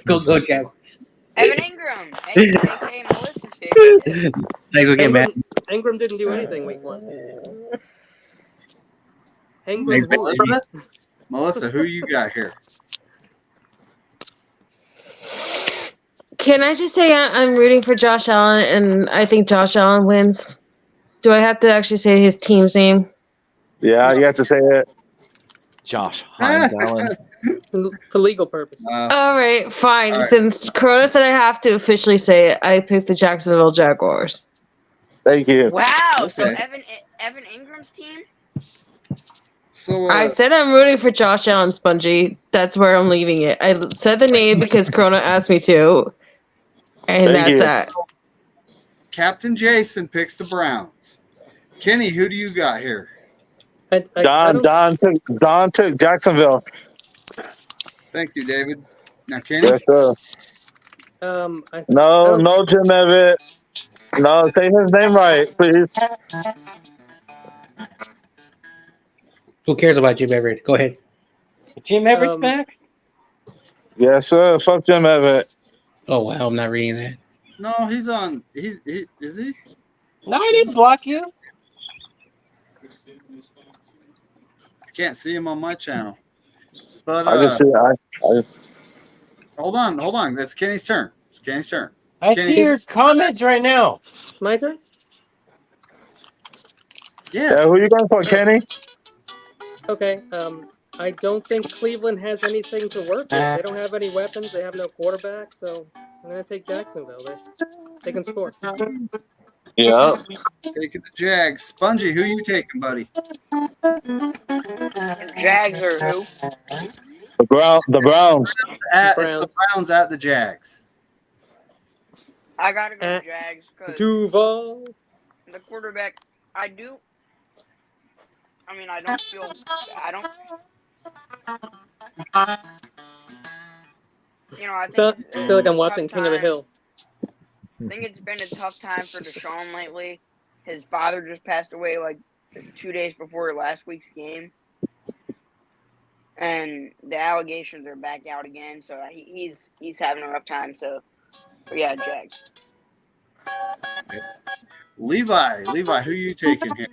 go, Jaguars. Evan Ingram, aka Melissa's favorite. Too. Thanks again, Matt. Ingram didn't do anything week 1. Thanks, Ingram, Melissa, who you got here? Can I just say I'm rooting for Josh Allen, and I think Josh Allen wins? Do I have to actually say his team's name? Yeah, you have to say it. Josh Hines Allen. for legal purposes. All right, fine. all right. Since Corona said I have to officially say it, I picked the Jacksonville Jaguars. Thank you. Wow. So Okay. Evan Ingram's team. So I said I'm rooting for Josh Allen, Spongy. That's where I'm leaving it. I said the name because Corona asked me to, and Thank that's you. that. Captain Jason picks the Browns. Kenny, who do you got here? I don't- Don took Jacksonville. Thank you, David. Now, Kenny. Yes, sir. I No, don't- no, Jim Everett. No, say his name right, please. Who cares about Jim Everett? Go ahead. Jim Everett's back? Yes, sir. Fuck Jim Everett. Oh wow, I'm not reading that. No, he's on. He is he? No, I didn't block you. I can't see him on my channel. But I just see. hold on. That's Kenny's turn. It's Kenny's turn. I Kenny, see your comments right now. My turn? Yes. Yeah, who you going for, Kenny? Okay. I don't think Cleveland has anything to work with. They don't have any weapons. They have no quarterback. So I'm going to take Jacksonville. They can score. Yeah. Taking the Jags. Spongy, who you taking, buddy? Jags or who? The Browns. It's the Browns at the Jags. I gotta go Jags because Duval. the quarterback. I don't feel. I don't. I think. I feel like I'm watching King of the Hill. I think it's been a tough time for Deshaun lately. His father just passed away like 2 days before last week's game. And the allegations are back out again, so he's having a rough time. So yeah, Jags. Levi, who you taking here?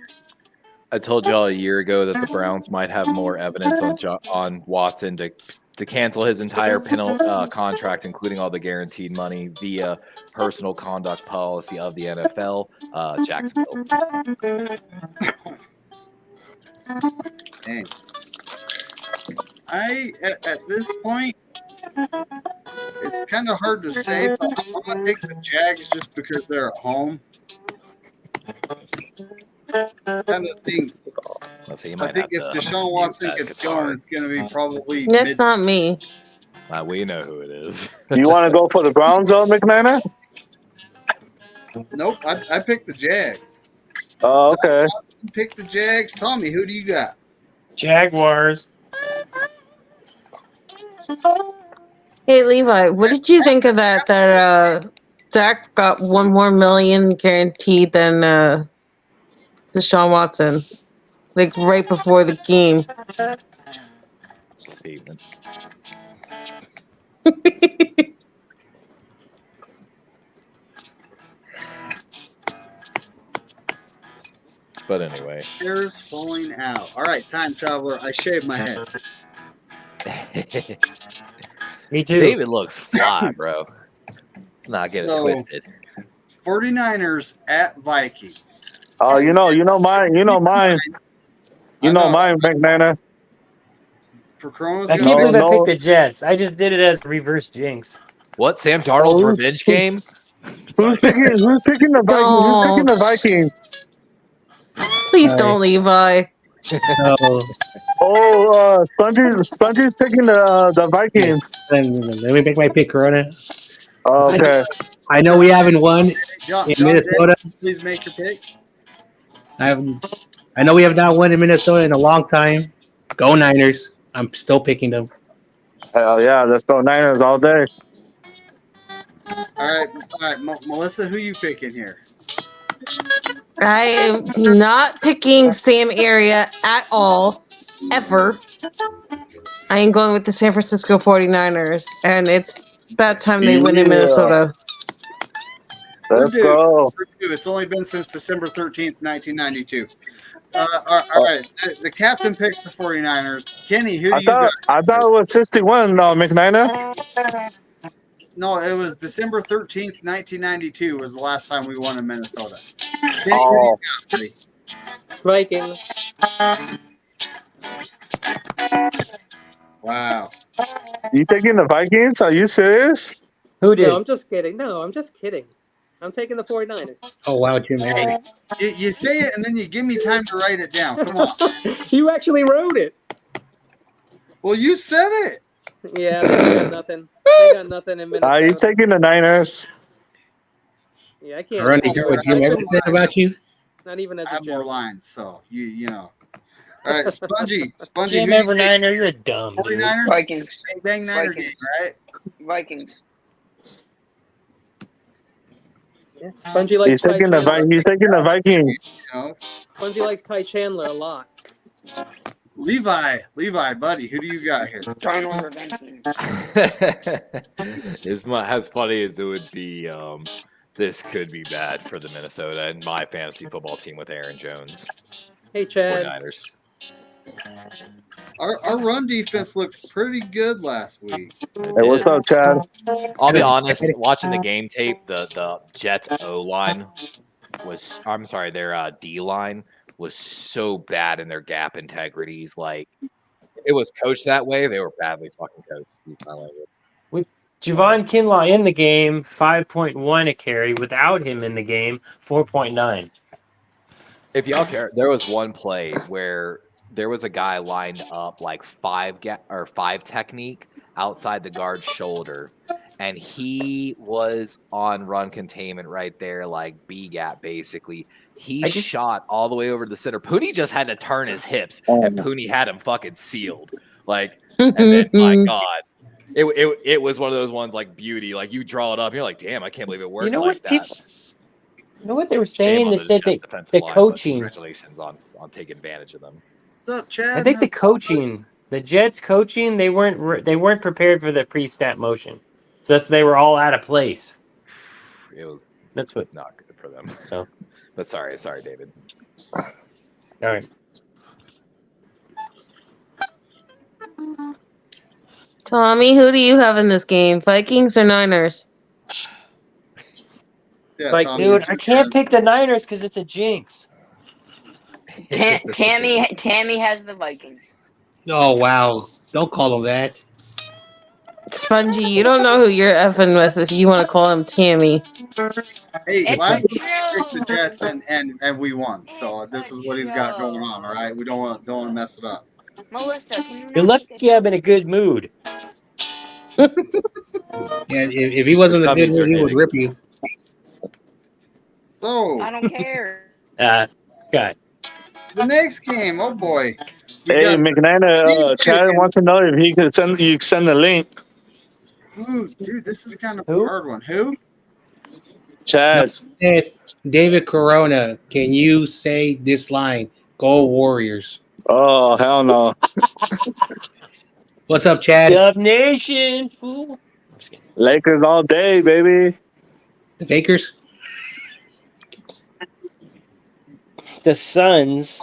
I told y'all a year ago that the Browns might have more evidence on Watson to cancel his entire contract, including all the guaranteed money via personal conduct policy of the NFL. Jacksonville. Dang. At this point, it's kind of hard to say, but I'm gonna take the Jags just because they're at home. Kind of think. I think if Deshaun Watson gets going, it's going to be probably. That's not me. We know who it is. You want to go for the Browns, McMahon? Nope, I picked the Jags. Oh, okay. Pick the Jags. Tommy, who do you got? Jaguars. Hey Levi, what did you think of that? That Dak got $1 more million guaranteed than Deshaun Watson, like right before the game. Statement. But anyway. Hair's falling out. All right, time traveler. I shaved my head. Me too. David looks fly, bro. Let's not get it twisted. 49ers at Vikings. Oh, you know mine, McMahon. For Corona's I can't believe I picked the Jets. I just did it as a reverse jinx. What? Sam Darnold's revenge game? Who's picking the Vikings? Who's picking the Vikings? Please don't, Levi. Spongy's picking the Vikings. Let me make my pick, Corona. Okay. I know we haven't won John, in John Minnesota. Jay, please make your pick. I know we have not won in Minnesota in a long time. Go Niners. I'm still picking them. Hell yeah, let's go Niners all day. All right, Melissa, who you picking here? I am not picking Sam area at all, ever. I am going with the San Francisco 49ers, and it's about time they win in Yeah. Minnesota. Let's go. It's only been since December 13th, 1992. All right. The captain picks the 49ers. Kenny, who do you got? I thought it was 61, McNina. No, it was December 13th, 1992 was the last time we won in Minnesota. Kenny, Oh. who do you got, Vikings. Wow. You taking the Vikings? Are you serious? Who did? No, I'm just kidding. No, I'm just kidding. I'm taking the 49ers. Oh wow, Jim. Hey. You say it and then you give me time to write it down. Come on. You actually wrote it. Well, you said it. Yeah, they got nothing. They got nothing in Minnesota. He's taking the Niners. Yeah, I can't. Run to hear what Jim Evans said about you. Not even as I a have more joke. lines, so you know. All right, Spongy, Jim who you take? Everniner, you're dumb, dude. 49ers? Vikings. Bang, bang, Niner Vikings. game, right? Vikings. Yeah, Spongy likes He's Ty taking the Chandler. He's taking the Vikings. You know, Spongy likes Ty Chandler a lot. Levi, buddy, who do you got here? Turnover Vikings. As funny as it would be, this could be bad for the Minnesota and my fantasy football team with Aaron Jones. Hey, Chad. 49ers. Our run defense looked pretty good last week. Hey, what's up, Chad? I'll be honest, watching the game tape, the Jets O line was, I'm sorry, their D line was so bad in their gap integrities. Like, if it was coached that way, they were badly fucking coached. He's not like it. With Javon Kinlaw in the game, 5.1 a carry. Without him in the game, 4.9. If y'all care, there was one play where there was a guy lined up like five technique outside the guard's shoulder, and he was on run containment right there, like B gap basically. He shot all the way over to the center. Pooney just had to turn his hips, and Pooney had him fucking sealed. Like, and then my God, it was one of those ones like beauty. Like you draw it up, you're like, damn, I can't believe it worked like that. You know what they were saying? That said that defensive the line, but coaching. Congratulations on taking advantage of them. What's up, Chad? I think the coaching, the Jets coaching, they weren't prepared for the pre-snap motion, so they were all out of place. It was That's what. not good for them. So, but sorry, David. all right. Tommy, who do you have in this game? Vikings or Niners? Yeah, Like, Tommy, Dude, it's I your can't turn. pick the Niners because it's a jinx. Tammy has the Vikings. Oh wow! Don't call them that. Spongy, you don't know who you're effing with if you want to call him Tammy. Hey, It's last a week we picked the joke. Jets and we won. So this is what he's got going on. All right, we don't want to mess it up. Melissa, can you You're not make lucky I'm in a good mood. Yeah, if he wasn't a good Cubbies are one, he would hitting. rip you. So I don't care. God. the next game, oh boy. We Hey, got- McNina, Chad wants to know if he could send the link. Ooh, dude, this is kind of Who? a hard one. Who? Chad. David Corona, can you say this line? Go Warriors. Oh, hell no. What's up, Chad? Dub Nation, fool. I'm just kidding. Lakers all day, baby. The Fakers? The Suns.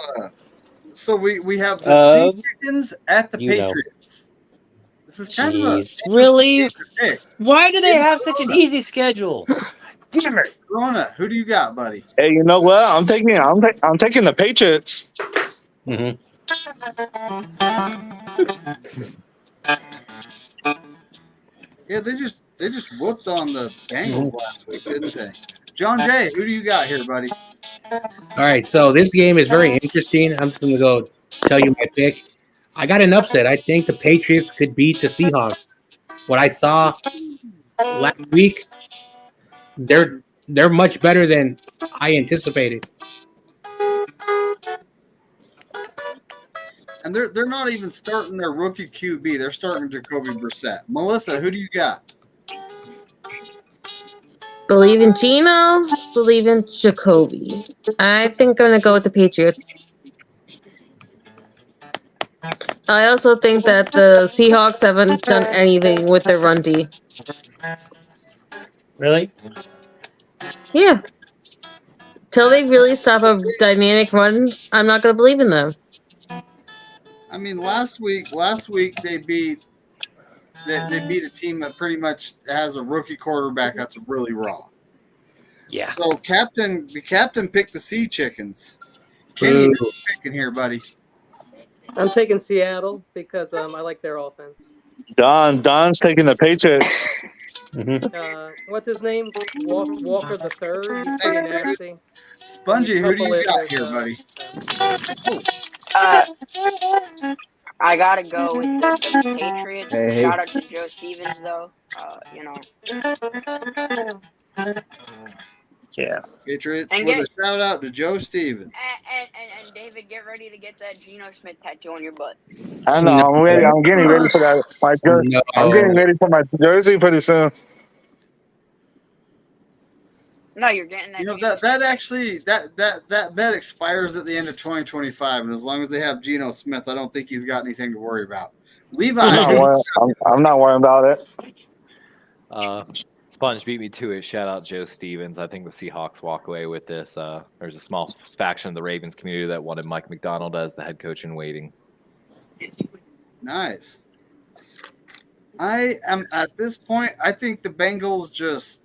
So we have the Of- Sea Chickens at the you know. Patriots. This is kind of a Jeez, really? pick. Why do they have such an easy schedule? Damn it. Corona, who do you got, buddy? Hey, you know what? I'm taking the Patriots. Mm-hmm. Yeah, they just whooped on the Bengals last week, didn't they? John Jay, who do you got here, buddy? All right, so this game is very interesting. I'm just going to go tell you my pick. I got an upset. I think the Patriots could beat the Seahawks. What I saw last week, they're much better than I anticipated. And they're not even starting their rookie QB. They're starting Jacoby Brissett. Melissa, who do you got? Believe in Gino, believe in Jacoby. I think I'm going to go with the Patriots. I also think that the Seahawks haven't done anything with their run D. Really? Yeah. Till they really stop a dynamic run, I'm not going to believe in them. I mean, last week they beat a team that pretty much has a rookie quarterback that's really raw. Yeah. So the captain picked the Sea Chickens. Kenny, who you picking here, buddy? I'm taking Seattle because I like their offense. Don's taking the Patriots. What's his name? Walker the Third. He's pretty nasty. Spongy, who do you got here, buddy? I gotta go with the Patriots. Hey. Shout out to Joe Stevens, though. Yeah. Patriots And with a shout out to Joe Stevens. And David, get ready to get that Geno Smith tattoo on your butt. I know. I'm ready. I'm getting ready for that. I'm getting ready for my jersey pretty soon. No, you're getting that. You know that bet expires at the end of 2025, and as long as they have Geno Smith, I don't think he's got anything to worry about. Levi, I'm not worrying about it. Sponge beat me to it. Shout out Joe Stevens. I think the Seahawks walk away with this. There's a small faction of the Ravens community that wanted Mike McDonald as the head coach in waiting. Nice. I am at this point. I think the Bengals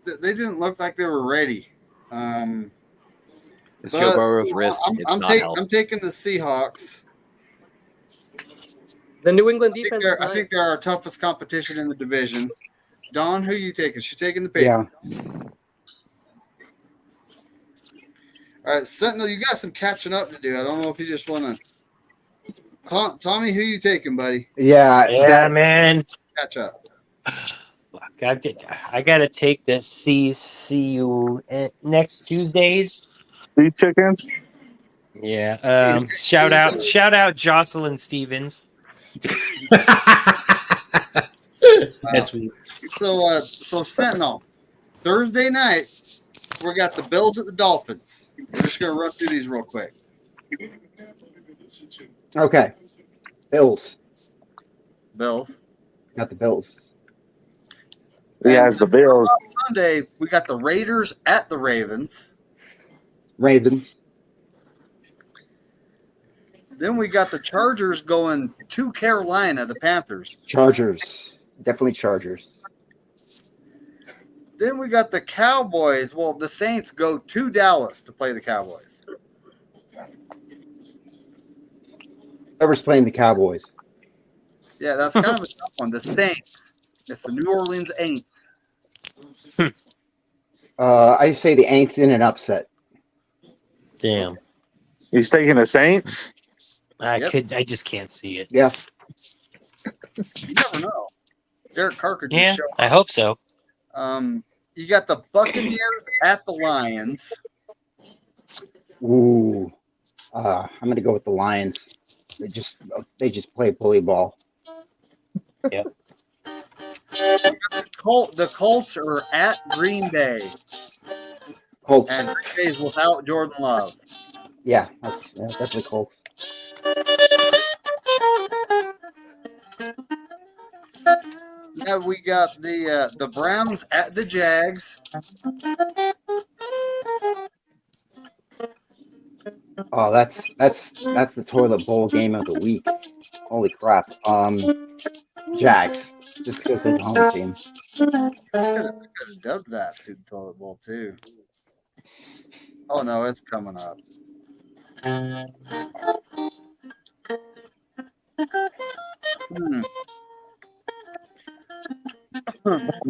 they didn't look like they were ready. It's Joe Burrow's wrist. I'm taking the Seahawks. The New England defense. I think they're our toughest competition in the division. Dawn, who are you taking? She's taking the Patriots. Yeah. All right, Sentinel, you got some catching up to do. I don't know if you just want to. Tommy, who you taking, buddy? Yeah, man. Catch up. I gotta take the see you next Tuesdays. Sea Chickens. Yeah. Shout out Jocelyn Stevens. That's sweet. So Sentinel, Thursday night, we got the Bills at the Dolphins. We're just gonna run through these real quick. Okay. Bills. Got the Bills. Yes, the Bills. Sunday, we got the Raiders at the Ravens. Ravens. Then we got the Chargers going to Carolina, the Panthers. Chargers. Definitely Chargers. Then we got the Cowboys. Well, the Saints go to Dallas to play the Cowboys. Whoever's playing the Cowboys. Yeah, that's kind of a tough one. The Saints. It's the New Orleans Aints. I say the Aints in an upset. Damn. He's taking the Saints? I just can't see it. Yeah. You never know. Derek Carr could Yeah, show up. I hope so. You got the Buccaneers at the Lions. Ooh. I'm gonna go with the Lions. They just play bully ball. Yep. The Colts are at Green Bay. Colts. And Green Bay's without Jordan Love. Yeah, that's definitely Colts. Now we got the Browns at the Jags. Oh, that's the toilet bowl game of the week. Holy crap. Jags. Just because they're the home team. I could have dubbed that to the toilet bowl too. Oh no, it's coming up.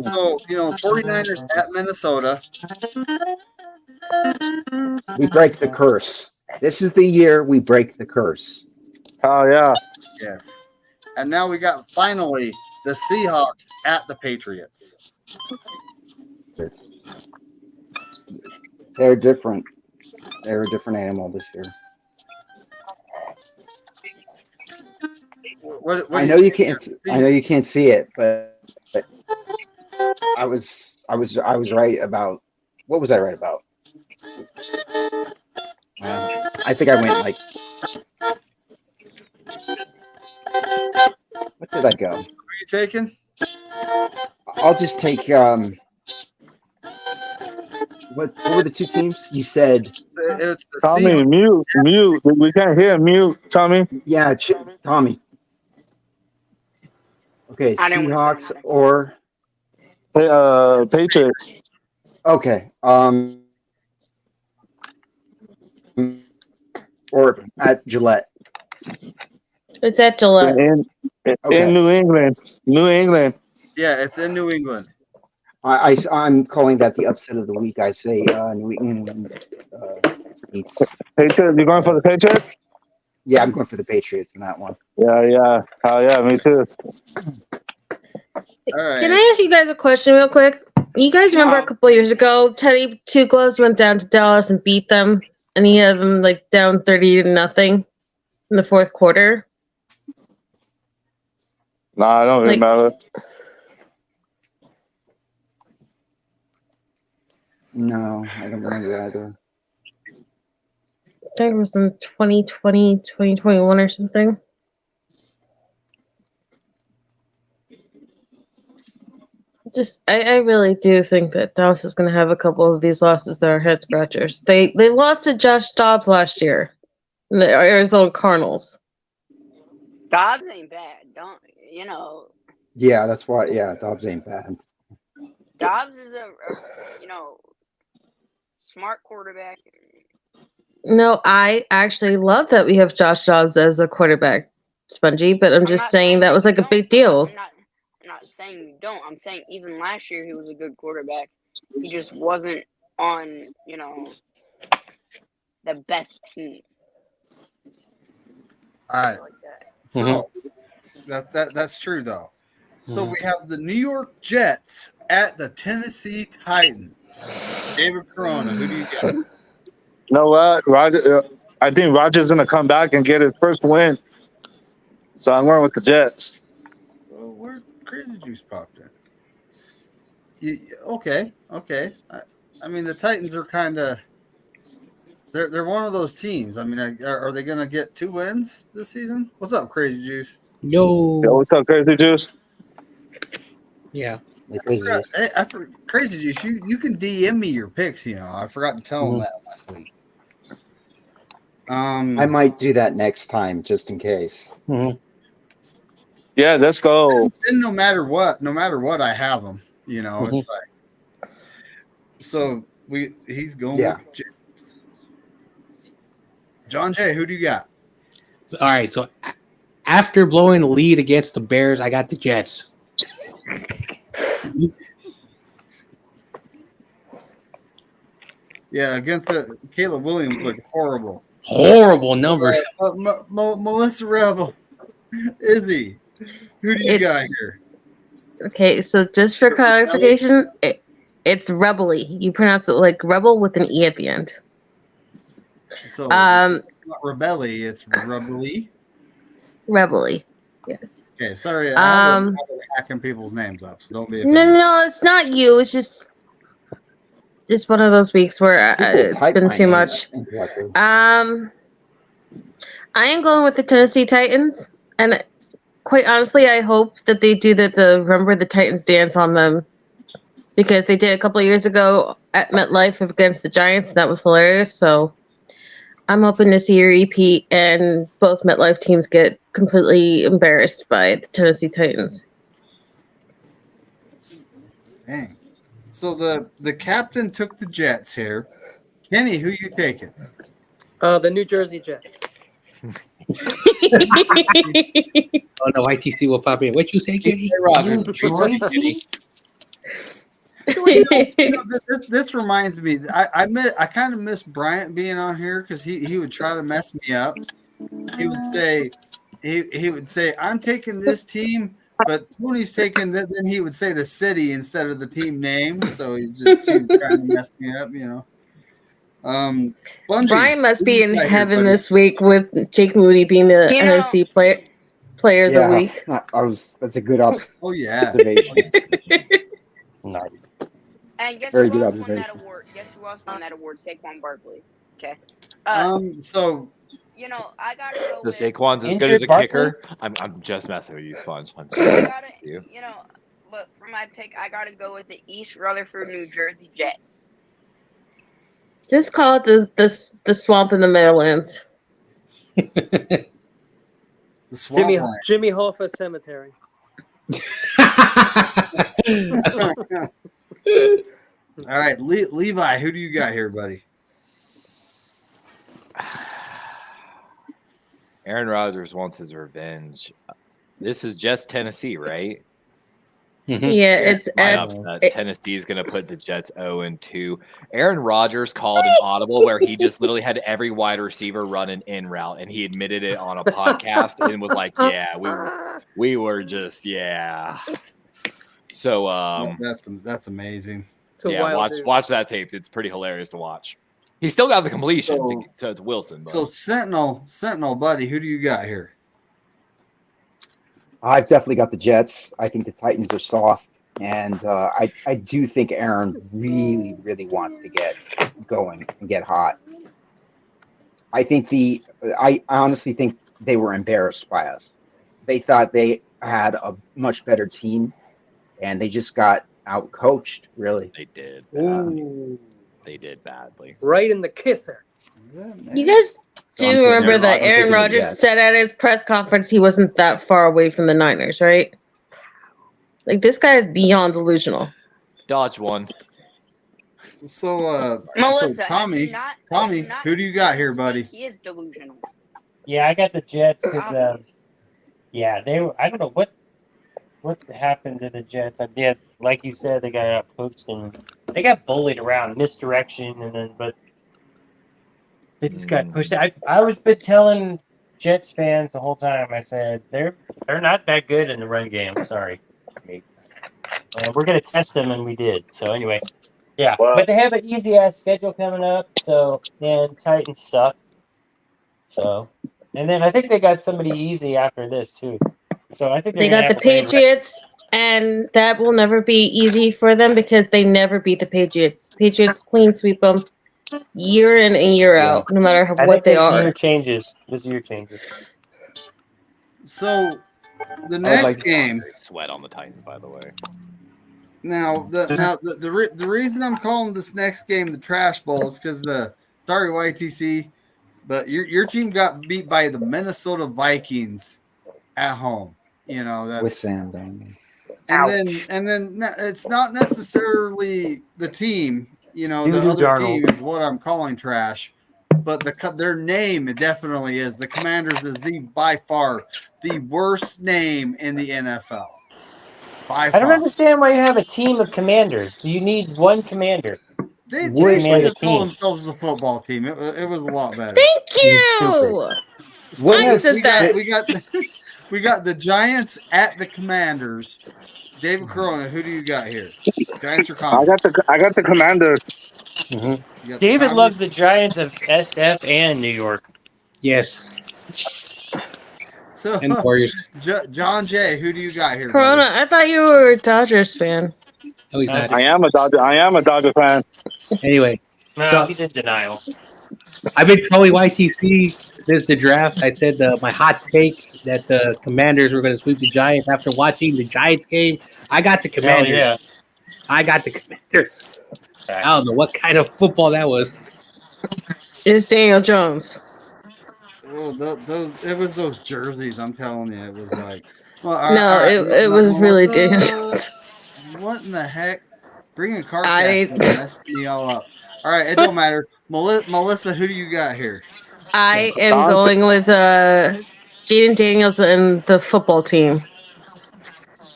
So, 49ers at Minnesota. We break the curse. This is the year we break the curse. Oh, yeah. Yes. And now we got finally the Seahawks at the Patriots. They're different. They're a different animal this year. What I do know you you think can't. of I know you can't see it, but I was right about. What was I right about? I think I went like. What did I go? Who are you taking? I'll just take. What were the two teams you said? It's the Tommy, Seahawks. mute. We can't hear. Mute, Tommy. Yeah, Tommy. Okay, I didn't want to say Seahawks nothing. or Patriots. okay. Or at Gillette. It's at Gillette. Okay. In New England. New England. Yeah, it's in New England. I'm calling that the upset of the week. I say New England beats. Patriots. You going for the Patriots? Yeah, I'm going for the Patriots in that one. Yeah. Oh yeah, me too. All right. Can I ask you guys a question real quick? You guys remember a couple of years ago, Teddy Two Gloves went down to Dallas and beat them, and he had them like down 30-0 in the fourth quarter. Nah, I don't Like- remember. No, I don't remember either. I think it was in 2020, 2021 or something. I really do think that Dallas is going to have a couple of these losses that are head scratchers. They lost to Josh Dobbs last year, in the Arizona Cardinals. Dobbs ain't bad. Don't you know? Yeah, that's why. Yeah, Dobbs ain't bad. Dobbs is a smart quarterback. No, I actually love that we have Josh Dobbs as a quarterback, Spongy. But I'm just not saying that you was like a don't. big deal. I'm not saying you don't. I'm saying even last year he was a good quarterback. He just wasn't on, the best team. All right. Like that. So that's true though. So we have the New York Jets at the Tennessee Titans. David Corona, who do you got? You know what, Roger? I think Roger's gonna come back and get his first win. So I'm going with the Jets. Well, where Crazy Juice popped in? Okay. I mean, the Titans are kind of they're one of those teams. I mean, are they going to get 2 wins this season? What's up, Crazy Juice? Yo. Yo, what's up, Crazy Juice? Yeah. Crazy Juice, you can DM me your picks. I forgot to tell them that last week. I might do that next time just in case. Yeah, let's go. And no matter what, I have them. It's like so he's going with the Jets. John Jay, who do you got? All right. So after blowing the lead against the Bears, I got the Jets. Yeah, against Caleb Williams looked horrible. Horrible numbers. Melissa Rebel, Izzy, who do you got here? Okay, so just for clarification, it's Rebelly. You pronounce it like Rebel with an E at the end. So it's not Rebelly, it's Rebelly. Rebelly, yes. Okay, sorry. I'm hacking people's names up, so don't be offended. No, it's not you. It's just one of those weeks where it's been too much. I am going with the Tennessee Titans, and quite honestly, I hope that they do the Remember the Titans dance on them, because they did a couple of years ago at MetLife against the Giants, and that was hilarious. So I'm hoping to see a repeat, and both MetLife teams get completely embarrassed by the Tennessee Titans. Dang. So the captain took the Jets here. Kenny, who you taking? The New Jersey Jets. Oh no, ITC will pop in. What you say, Kenny? Hey, Rogers. This reminds me. I kind of miss Bryant being on here because he would try to mess me up. He would say, I'm taking this team But Tony's taking that, then he would say the city instead of the team name, so he's just trying to mess me up, Spongy, Brian must who be you in got here, heaven buddy? this week with Jake Moody being the You know, NFC player of the Yeah, week. that's a good Oh yeah. observation. Nice. and guess Very who good else won that observation. award? Guess who else won that award? Saquon Barkley. Okay. So I gotta go The with. Saquon's as good Injured as a Barkley? kicker. I'm just messing with you, Sponge. I'm I sorry. gotta, You. but for my pick, I gotta go with the East Rutherford, New Jersey Jets. Just call it the swamp in the Meadowlands. the swampland. Jimmy Hoffa Cemetery. All right, Levi, who do you got here, buddy? Aaron Rodgers wants his revenge. This is just Tennessee, right? Yeah, it's My at upset. Tennessee's going to put the Jets 0-2. Aaron Rodgers called an audible where he just literally had every wide receiver run an in route, and he admitted it on a podcast and was like, "Yeah, we were just yeah." So that's amazing. watch that tape. It's pretty hilarious to watch. He still got the completion to Wilson. But. So Sentinel, buddy, who do you got here? I've definitely got the Jets. I think the Titans are soft, and I do think Aaron really, really wants to get going and get hot. I honestly think they were embarrassed by us. They thought they had a much better team, and they just got out-coached, really. They did. They did badly. Right in the kisser. You guys do remember that I'm Aaron taking the Rodgers Jets. said at his press conference he wasn't that far away from the Niners, right? Like, this guy is beyond delusional. Dodge one. So Melissa, Tommy, who do you got here, buddy? He is delusional. Yeah, I got the Jets because they were. I don't know what happened to the Jets. Yeah, like you said, they got outcoached and they got bullied around, misdirection, but they just got pushed. I was been telling Jets fans the whole time. I said they're not that good in the run game. Sorry, and we're gonna test them, and we did. So anyway, yeah. Wow. But they have an easy ass schedule coming up. So and Titans suck. So and then I think they got somebody easy after this too. So I think They got the Patriots, and that will never be easy for them because they never beat the Patriots. Patriots clean sweep them year in and year out, no matter what they are. This year changes. So the next game. Sweat on the Titans, by the way. Now the reason I'm calling this next game the Trash Bowl is because sorry YTC, but your team got beat by the Minnesota Vikings at home. That's with Sam Darnold. And then it's not necessarily the team. The Doo-doo other Darnold. team is what I'm calling trash, but their name definitely is. The Commanders is by far the worst name in the NFL. By far. I don't understand why you have a team of commanders. Do you need one commander? They Commander just call team. themselves the football team. It was a lot better. Thank you. I said that. We got the Giants at the Commanders. David Corona, who do you got here? Giants or Commanders? I got the Commanders. Mm-hmm. David loves the Giants of SF and New York. Yes. So, And Warriors. John Jay, who do you got here? Corona, I thought you were a Dodgers fan. No, he's not. I am a Dodger fan. Anyway, No, he's in denial. I've been trolling YTC since the draft. I said my hot take that the Commanders were going to sweep the Giants after watching the Giants game. I got the Commanders. Yeah. I got the Commanders. I don't know what kind of football that was. It's Daniel Jones. Oh, it was those jerseys. I'm telling you, it was like. It was really Daniel Jones. What in the heck? Bringing car messed me all up. All right, it don't matter. Melissa, who do you got here? I am going with Jaden Daniels and the football team.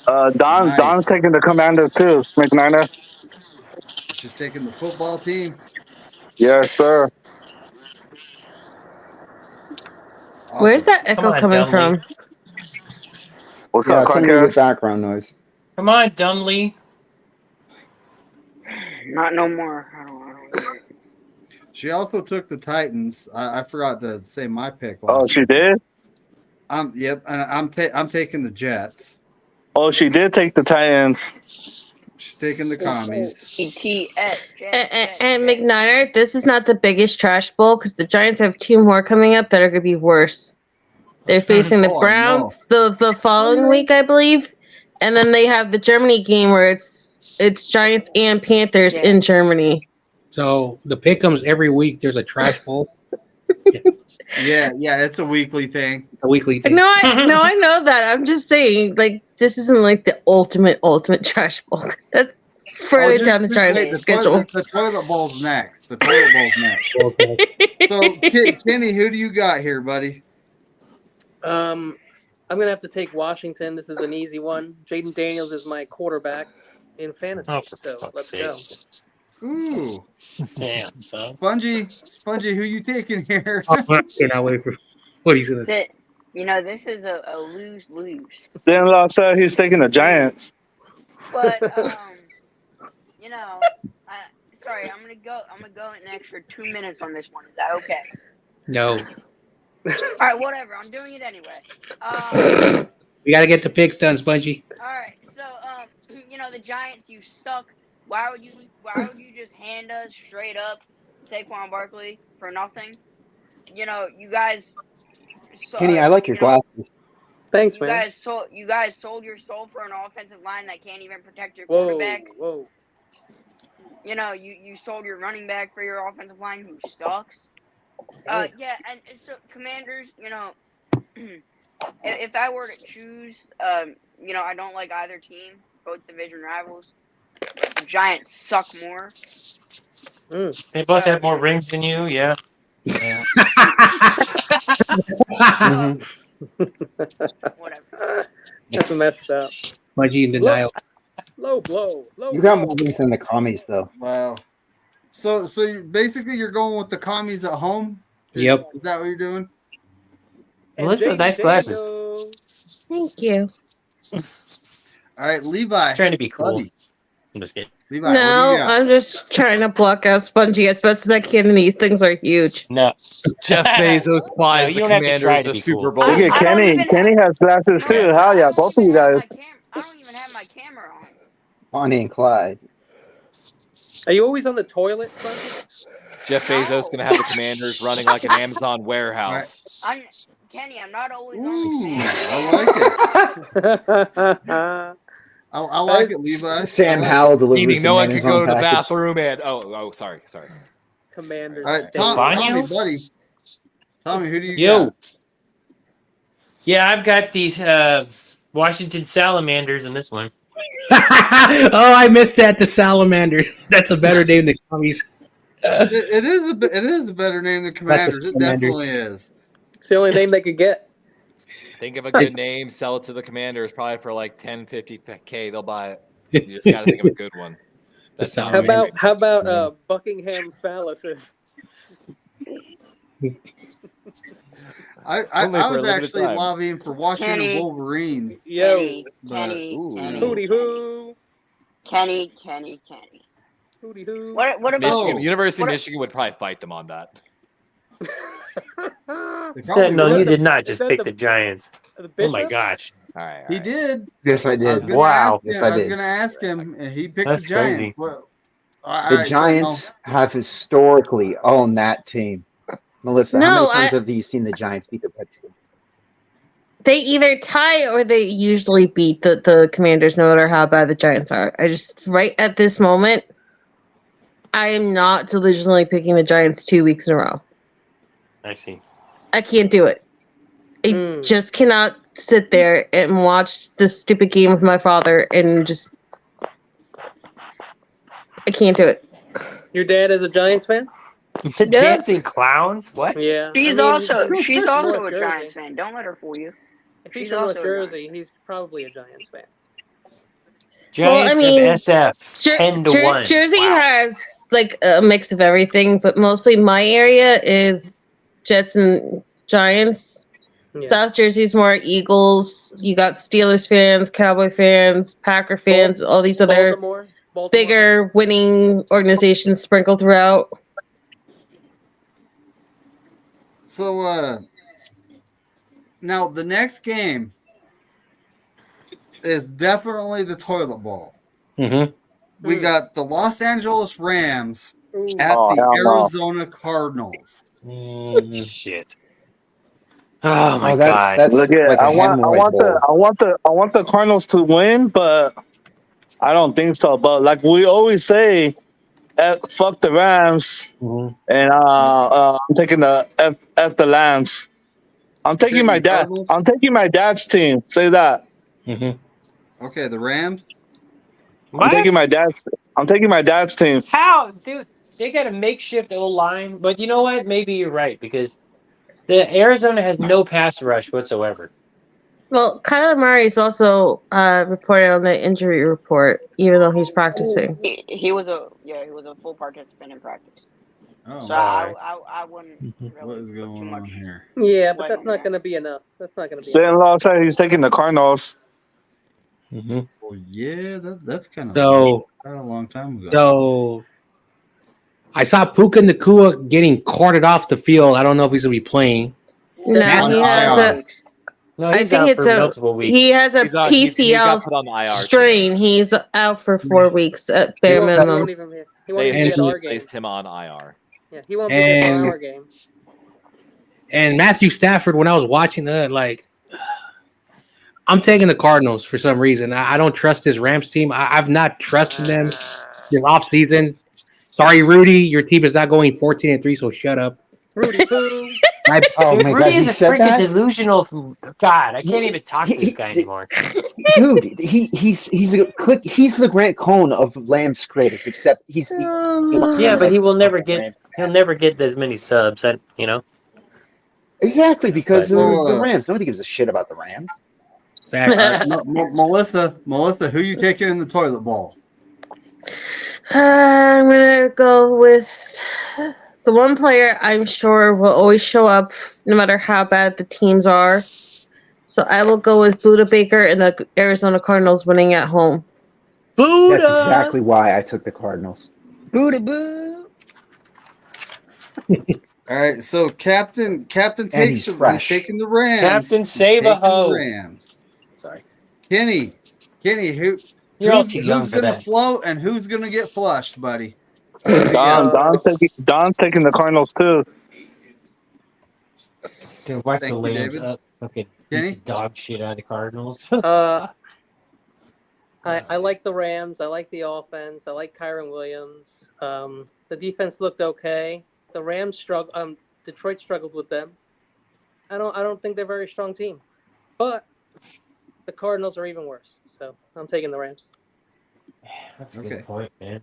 Don's taking the Commanders too. McNiner. She's taking the football team. Yes, sir. Where's that echo coming from? What's Yeah, up, some really good Crackers? background noise. Come on, Dumley. Not no more. I don't get it. She also took the Titans. I forgot to say my pick Oh, last. she did? Yep, and I'm taking the Jets. Oh, she did take the Titans. She's taking the commies. ETS. And McNiner, this is not the biggest trash bowl because the Giants have 2 more coming up that are going to be worse. They're facing the Oh, I Browns the following week, I believe, and then they have the Germany game where it's Giants and Panthers in Germany. So the pick'ems every week. There's a trash bowl. Yeah, it's a weekly thing. A weekly thing. No, I know that. I'm just saying, like, this isn't like the ultimate trash bowl. That's further down the Giants' schedule. The toilet bowl's next. The toilet bowl's next. So, Kenny, who do you got here, buddy? I'm gonna have to take Washington. This is an easy one. Jaden Daniels is my quarterback in fantasy. Oh, so let's go. Ooh. Damn, son. Spongy, who you taking here? Cannot wait for what he's gonna say. You know, this is a lose-lose. Sin-Law said he's taking the Giants. But you know, sorry, I'm gonna go an extra 2 minutes on this one. Is that okay? No. All right, whatever. I'm doing it anyway. We gotta get the picks done, Spongy. All right, so you know, the Giants, you suck. Why would you just hand us straight up Saquon Barkley for nothing? You know, you guys. Kenny, I like your glasses. Thanks, man. You guys sold your soul for an offensive line that can't even protect your quarterback. Whoa. You know, you sold your running back for your offensive line, who sucks. Yeah, and so Commanders, you know, if I were to choose, you know, I don't like either team, both division rivals. The Giants suck more. They both have more rings than you, yeah. Whatever. That's messed up. Spongy in denial. Low blow. You got more rings than the commies, though. Wow. So basically, you're going with the commies at home. Yep. Is that what you're doing? Melissa, nice glasses. Thank you. All right, Levi. Trying to be cool. Buddy. I'm just kidding. Levi, No, what do you got? I'm just trying to block out Spongy as best as I can, and these things are huge. No. Jeff Bezos buys you the don't have to try Commanders to a be Super cool. Bowl. Look at Kenny. Kenny has glasses too. Hell yeah, both of you guys. I don't even have my camera on. Bonnie and Clyde. Are you always on the toilet, Spongy? Jeff Bezos gonna have the Commanders running like an Amazon warehouse. Kenny, I'm not always on Ooh, the camera. I like it. I like it, Levi. Sam Howell delivers Meaning no the one could go to the Amazon package. bathroom and sorry. Commanders. All right, Stefano? Tommy, buddy. Tommy, who do you Yo. got? Yeah, I've got these Washington Salamanders in this one. Oh, I missed that. The Salamanders. That's a better name than commies. It is a better name than Commanders. It definitely is. It's the only name they could get. Think of a good name, sell it to the Commanders, probably for like 10, 50K. They'll buy it. You just got to think of a good one. That's How How about Buckingham phalluses? I Only for a was limited actually time. lobbying for Washington Kenny. Wolverines. Yo, Kenny. hooty hoo, Kenny. hooty hoo. What about Michigan, University of what- Michigan would probably fight them on that. They Sentinel, probably you would. did not Is just that pick the- the Giants. The Oh my Bishop? gosh. All right. He did. Yes, I I was did. gonna Wow. ask him, Yes, I I was did. going to ask him, and he picked That's the Giants. crazy. Well, all The right, Giants have historically owned that team. Melissa, how No, many times have you seen the Giants beat the Redskins? They either tie or they usually beat the Commanders, no matter how bad the Giants are. I just, right at this moment, I am not delusionally picking the Giants 2 weeks in a row. I see. I can't do it. I just cannot sit there and watch this stupid game with my father and just. I can't do it. Your dad is a Giants fan? The dancing clowns? What? Yeah. She's I mean, also he's from a North Giants Jersey. fan. Don't let her fool you. If he's She's from North also a Jersey, he's probably a Giants fan. Giants mean, of SF, 10-1. Jersey Wow. has like a mix of everything, but mostly my area is Jets and Giants. Yeah. South Jersey's more Eagles. You got Steelers fans, Cowboy fans, Packer fans, all these other Baltimore bigger winning organizations sprinkled throughout. So now the next game is definitely the toilet bowl. Mm-hmm. We got the Los Angeles Rams Ooh. at Oh, the hell no. Arizona Cardinals. Shit. Oh my that's god. that's Look at like a I hemorrhoid bowl. want the Cardinals to win, but I don't think so. But like we always say, fuck the Rams, Mm-hmm. and I'm taking the F the Lambs. I'm taking my dad. Cardinals? I'm taking my dad's team. Say that. Mm-hmm. Okay, the Rams. I'm taking my dad's. I'm taking my dad's team. How, dude? They got a makeshift O line, but you know what? Maybe you're right because the Arizona has no pass rush whatsoever. Well, Kyler Murray is also reported on the injury report, even though he's practicing. He was a full participant in practice. Oh, So alright. I wouldn't what really is put too going much. on here? Yeah, but Light that's on not that. going to be enough. That's not going to be Say enough. law said he's taking the Cardinals. Mm-hmm. Well, yeah, that's kind of a long time ago. So I saw Puka Nakua getting carted off the field. I don't know if he's gonna be playing. No, On he has IR. a. No, I he's think out it's for a. multiple weeks. He has a He got PCL put on the IR. strain. He's out for 4 weeks at bare He minimum. won't even They be at officially our game. placed him on IR. Yeah, he won't be there for And- our game. And Matthew Stafford, when I was watching that, I'm taking the Cardinals for some reason. I don't trust this Rams team. I've not trusted them this offseason. Sorry, Rudy, your team is not going 14-3, so shut up. Rudy Poo. Oh Dude, my Rudy god, he is a said freaking that, delusional. God, I can't even talk to this guy anymore. dude. He's the Grant Cohn of Lamb's greatest, except he's Yeah, but he will never get. He'll never get as many subs. You know. exactly because But- of the Rams. Nobody gives a shit about the Rams. Melissa, who you taking in the toilet bowl? I'm gonna go with the one player I'm sure will always show up no matter how bad the teams are. So I will go with Buda Baker and the Arizona Cardinals winning at home. That's exactly why I took the Cardinals. Booty boo. All right, so Captain he's fresh. taking the Rams. Captain He's Save a taking the Ho. Rams. Sorry. Kenny, who's for gonna that. float and who's gonna get flushed, buddy? Don's taking the Cardinals too. Dude, watch Thank the you, Lambs David. up. Fucking Kenny? dog shit out of the Cardinals. I like the Rams. I like the offense. I like Kyron Williams. The defense looked okay. The Rams struggled. Detroit struggled with them. I don't think they're a very strong team, but the Cardinals are even worse. So I'm taking the Rams. That's a Okay. good point, man.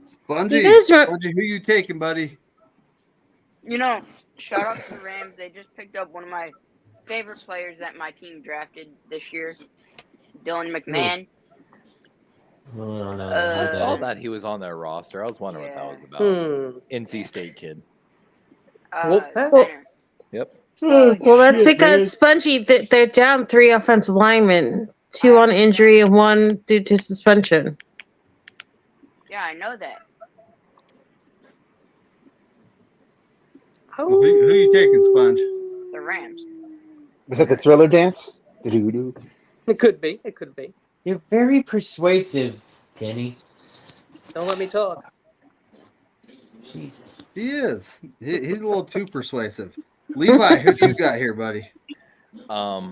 Spongy, You guys are- Spongy, who you taking, buddy? You know, shout out to the Rams. They just picked up one of my favorite players that my team drafted this year, Dylan McMahon. Oh, no, I saw Uh, that he was on their roster. I was wondering what that was about. NC State kid. Wolfpack? Center. Yep. Well, that's because Spongy, they're down 3 offensive linemen, 2 on injury and 1 due to suspension. Yeah, I know that. Who you taking, Sponge? The Rams. Was that the Thriller dance? Doo-doo-doo. It could be. It could be. You're very persuasive, Kenny. Don't let me talk. Jesus. He is. He's a little too persuasive. Levi, who you got here, buddy? I've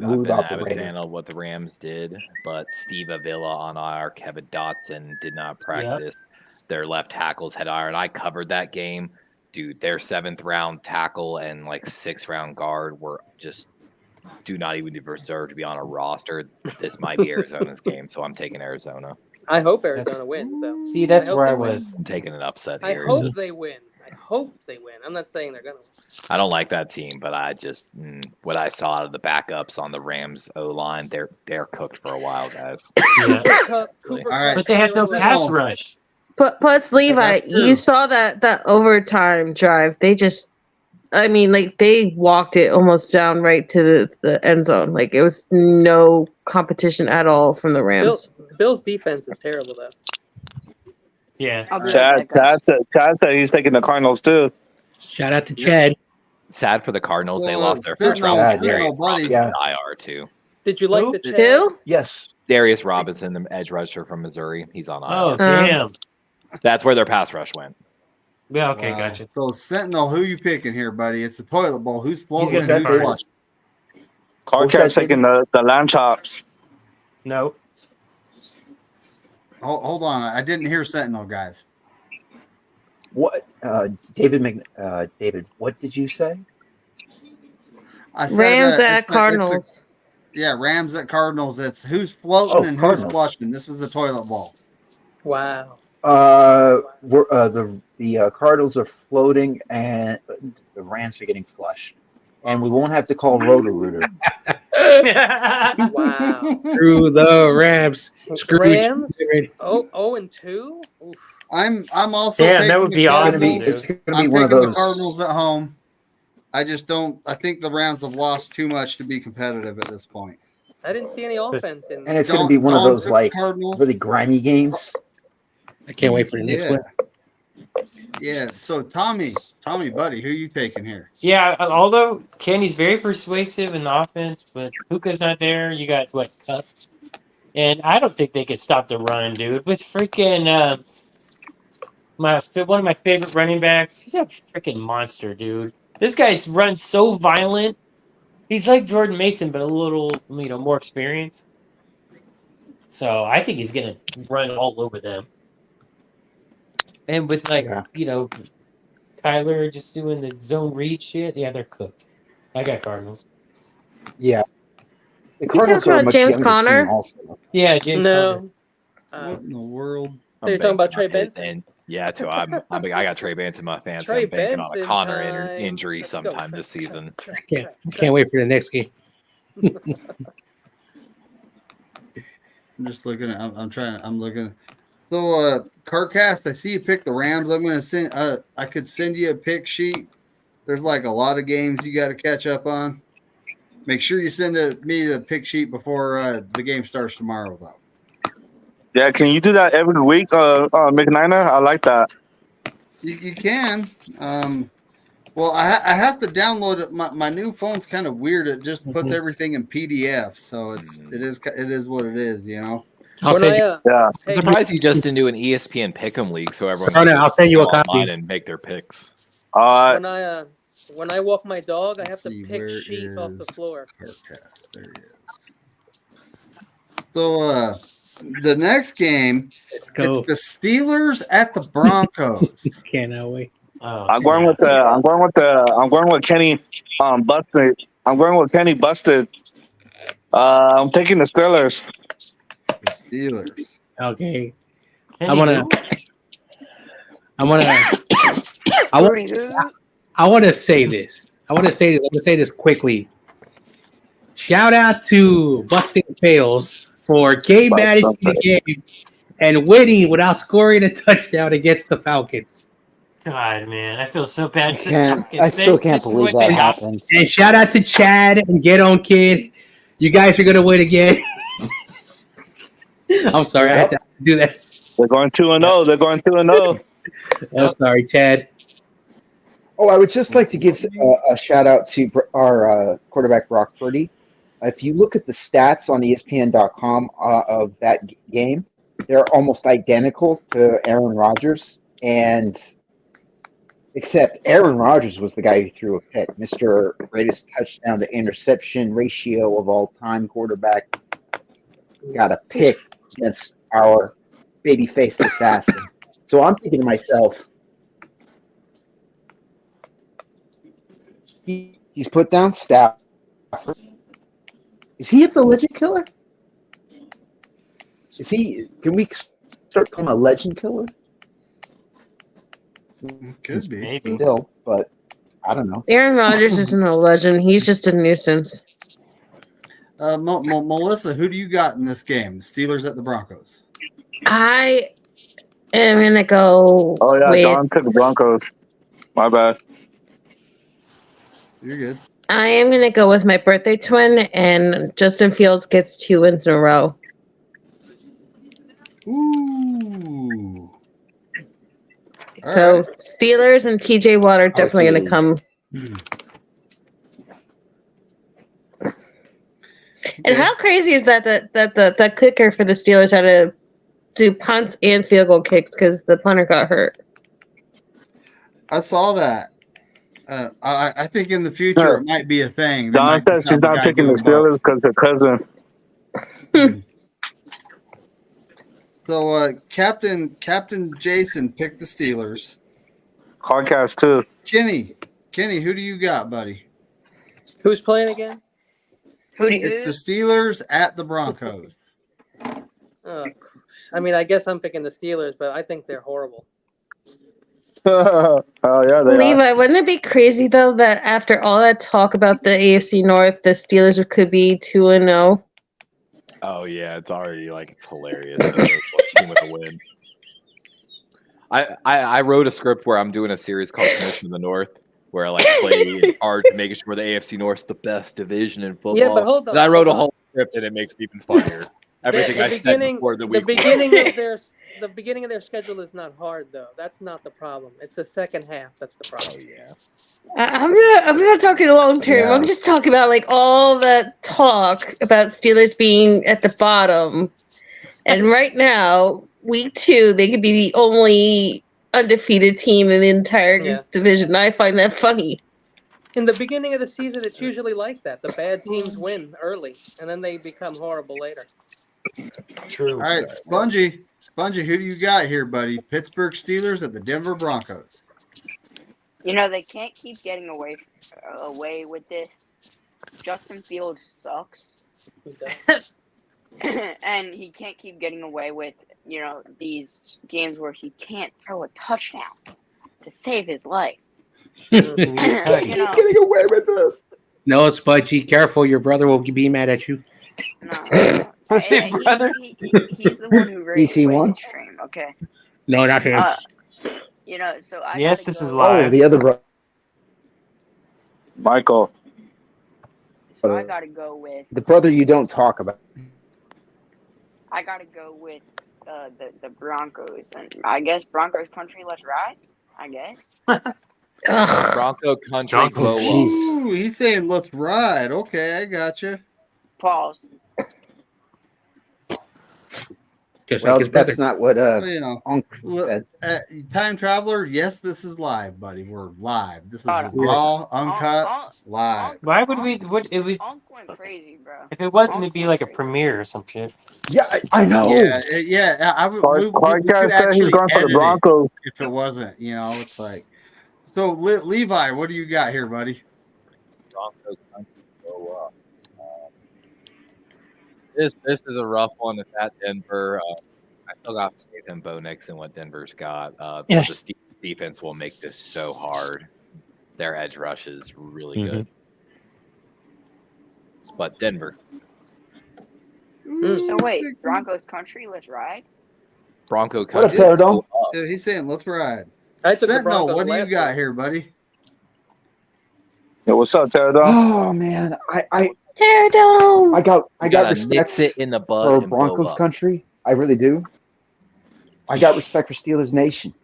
been blew an out the avid Raiders. fan of what the Rams did, but Steve Avila on IR, Kevin Dotson did not practice. Their left tackles had IR, and I covered that game. Dude, their 7th round tackle and 6th round guard were just do not even deserve to be on a roster. This might be Arizona's game, so I'm taking Arizona. I hope Arizona wins, though. See, that's hope where I they win. was. I'm taking an upset I here. hope they win. I hope they win. I'm not saying they're gonna win. I don't like that team, but I just what I saw out of the backups on the Rams O line, they're cooked for a while, guys. Yeah. Cooper All right. But they have no Taylor, pass rush. Plus, Levi, that's true. you saw that overtime drive. They just I mean, like they walked it almost down right to the end zone. Like it was no competition at all from the Rams. Bill's defense is terrible though. Yeah. I'll be All right back, guys. Chad said he's taking the Cardinals too. Shout out to Chad. Sad for the Cardinals. They So, lost their Sentinel- first round pick, Sentinel, Darius buddy. Robinson, Yeah. IR too. Did you like Who? the Chad? Who? Yes. Darius Robinson, the edge rusher from Missouri. He's on IR. Oh, damn. That's where their pass rush went. Yeah, okay, Wow. gotcha. So Sentinel, who you picking here, buddy? It's the toilet bowl. Who's floating? got and the who's Cardinals. flush? Cardcap's taking the lamb chops. No. Hold on, I didn't hear Sentinel, guys. What? David, what did you say? I said Rams it's at Cardinals. yeah, Rams at Cardinals. It's who's floating Oh, and Cardinals. who's flushing. This is the toilet bowl. Wow. The Cardinals are floating and the Rams are getting flushed, and we won't have to call Roto-Rooter. Wow. Screw the Rams. Screw Rams? you. 0-2? Oof. I'm also Damn, taking that would the be awesome, Cardinals. dude. It's going to I'm be one of taking the those. Cardinals at home. I just don't. I think the Rams have lost too much to be competitive at this point. I didn't see any offense in And it's going to be one of Don't those pick like Cardinals. really grimy games. I can't wait for the next Yeah. one. Yeah. So Tommy, buddy, who you taking here? Yeah, although Kenny's very persuasive in the offense, but Puka's not there. You got what, Cup? And I don't think they could stop the run, dude. With freaking one of my favorite running backs, he's a freaking monster, dude. This guy's runs so violent. He's like Jordan Mason, but a little, more experienced. So I think he's gonna run all over them. And with Kyler just doing the zone read shit, yeah, they're cooked. I got Cardinals. Yeah. The You Cardinals talking are a about much James younger Conner? team also. Yeah, James. No. What in the world? So you're talking about Trey Benson? And yeah, too. I got Trey Benson, my fancy. Trey I'm banking on a Benson Connor time. injury Let's go, sometime Trey, this season. Trey. Can't wait for the next game. I'm just looking at. I'm looking. So, Carcast, I see you picked the Rams. I'm gonna send. I could send you a pick sheet. There's like a lot of games you got to catch up on. Make sure you send me the pick sheet before the game starts tomorrow, though. Yeah, can you do that every week, McNiner? I like that. You can. Well, I have to download it. My new phone's kind of weird. It just puts everything in PDF, so it is what it is. I'll send you, Yeah. I'm surprised you just didn't do an ESPN Pick'em league so everyone Oh, no, can I'll send you a go copy. online and make their picks. When I walk my dog, I have to See, pick where sheep off the is floor. Carcast. There he is. So the next game, let's go. it's the Steelers at the Broncos. Cannot wait. Oh, I'm going with Kenny busted. I'm going with Kenny busted. I'm taking the Steelers. The Steelers. Okay. Kenny I wanna. who? I want to say this. I'm going to say this quickly. Shout out to Busting Fails for game managing the game and winning without scoring a touchdown against the Falcons. God, man, I feel so bad. For I still can't This is believe what that they got. happened. And shout out to Chad and Get On Kid. You guys are going to win again. I'm sorry. I had to do that. They're going 2-0. They're going 2-0. I'm sorry, Chad. Oh, I would just like to give a shout out to our quarterback, Brock Purdy. If you look at the stats on ESPN.com of that game, they're almost identical to Aaron Rodgers. And except Aaron Rodgers was the guy who threw a pick, Mr. Greatest touchdown to interception ratio of all time quarterback. Got a pick against our baby-faced assassin. So I'm thinking to myself, he's put down Stafford. Is he the legend killer? Is he? Can we start calling him a legend killer? Could be. Maybe. Still, but I don't know. Aaron Rodgers isn't a legend. He's just a nuisance. Melissa, who do you got in this game? The Steelers at the Broncos. I am gonna go Oh yeah, with Don took the Broncos. My bad. You're good. I am going to go with my birthday twin, and Justin Fields gets 2 wins in a row. Ooh. So right. Steelers and TJ Watt are definitely going to come. And how crazy is that the kicker for the Steelers had to do punts and field goal kicks because the punter got hurt? I saw that. I think in the future it might be a thing. They Don might said just she's have a not guy picking the doing both. Steelers because her cousin. So Captain Jason picked the Steelers. Carcast too. Kenny, who do you got, buddy? Who's playing again? It's the Steelers at the Broncos. Oh, I mean, I guess I'm picking the Steelers, but I think they're horrible. Oh yeah, they are. Levi, wouldn't it be crazy though that after all that talk about the AFC North, the Steelers could be 2-0? Oh yeah, it's already like it's hilarious. Team with a win. I wrote a script where I'm doing a series called Commission of the North, where I like play in charge of making sure the AFC North is the best division in football. Yeah, but hold on. And I wrote a whole script, and it makes it even funnier. Everything I said before the week. The beginning of their schedule is not hard though. That's not the problem. It's the second half that's the problem. Oh yeah. I'm not talking long term. Yeah. I'm just talking about like all that talk about Steelers being at the bottom, and right now, week 2, they could be the only undefeated team in the entire division. I find that funny. In the beginning of the season, it's usually like that. The bad teams win early, and then they become horrible later. True. All right, Spongy, who do you got here, buddy? Pittsburgh Steelers at the Denver Broncos. You know, they can't keep getting away with this. Justin Fields sucks. And he can't keep getting away with, you know, these games where he can't throw a touchdown to save his life. He's getting away with this. No, Spudgy, careful. Your brother will be mad at you. No. He's the one who raised the stream, okay? No, not him. You know, so I Yes, this is Oh, live. the other brother. Michael. So I gotta go with The brother you don't talk about. I gotta go with the Broncos, and I guess Broncos country, let's ride. I guess. Bronco country. Blow up. Ooh, he's saying let's ride. Okay, I got you. Pause. Just Well, like his that's brother. not what You know, Uncle said. Time Traveler. Yes, this is live, buddy. We're live. This is Hold on. raw, uncut, live. Why would we? What it was? Unc went crazy, bro. If it wasn't, it'd be like a premiere or some shit. Yeah, I know. Yeah. I would. We Clark could said he's actually going for the edit it Broncos. if it wasn't. You know, it's like. So Levi, what do you got here, buddy? Broncos country. Blow up. This is a rough one. It's at Denver. I still got faith in Bo Nixon, what Denver's got. Yeah. The Steelers defense will make this so hard. Their edge rush is really good. But Denver. So wait, Broncos country, let's ride. Bronco What up, country. Pterodome? Yeah, he's saying let's ride. I took the Sentinel, Broncos what do you last got week. here, buddy? Yeah, what's up, Pterodome? Oh man, I Pterodome. got Gotta respect nix it in the bud for and blow Broncos up. country. I really do. I got respect for Steelers Nation,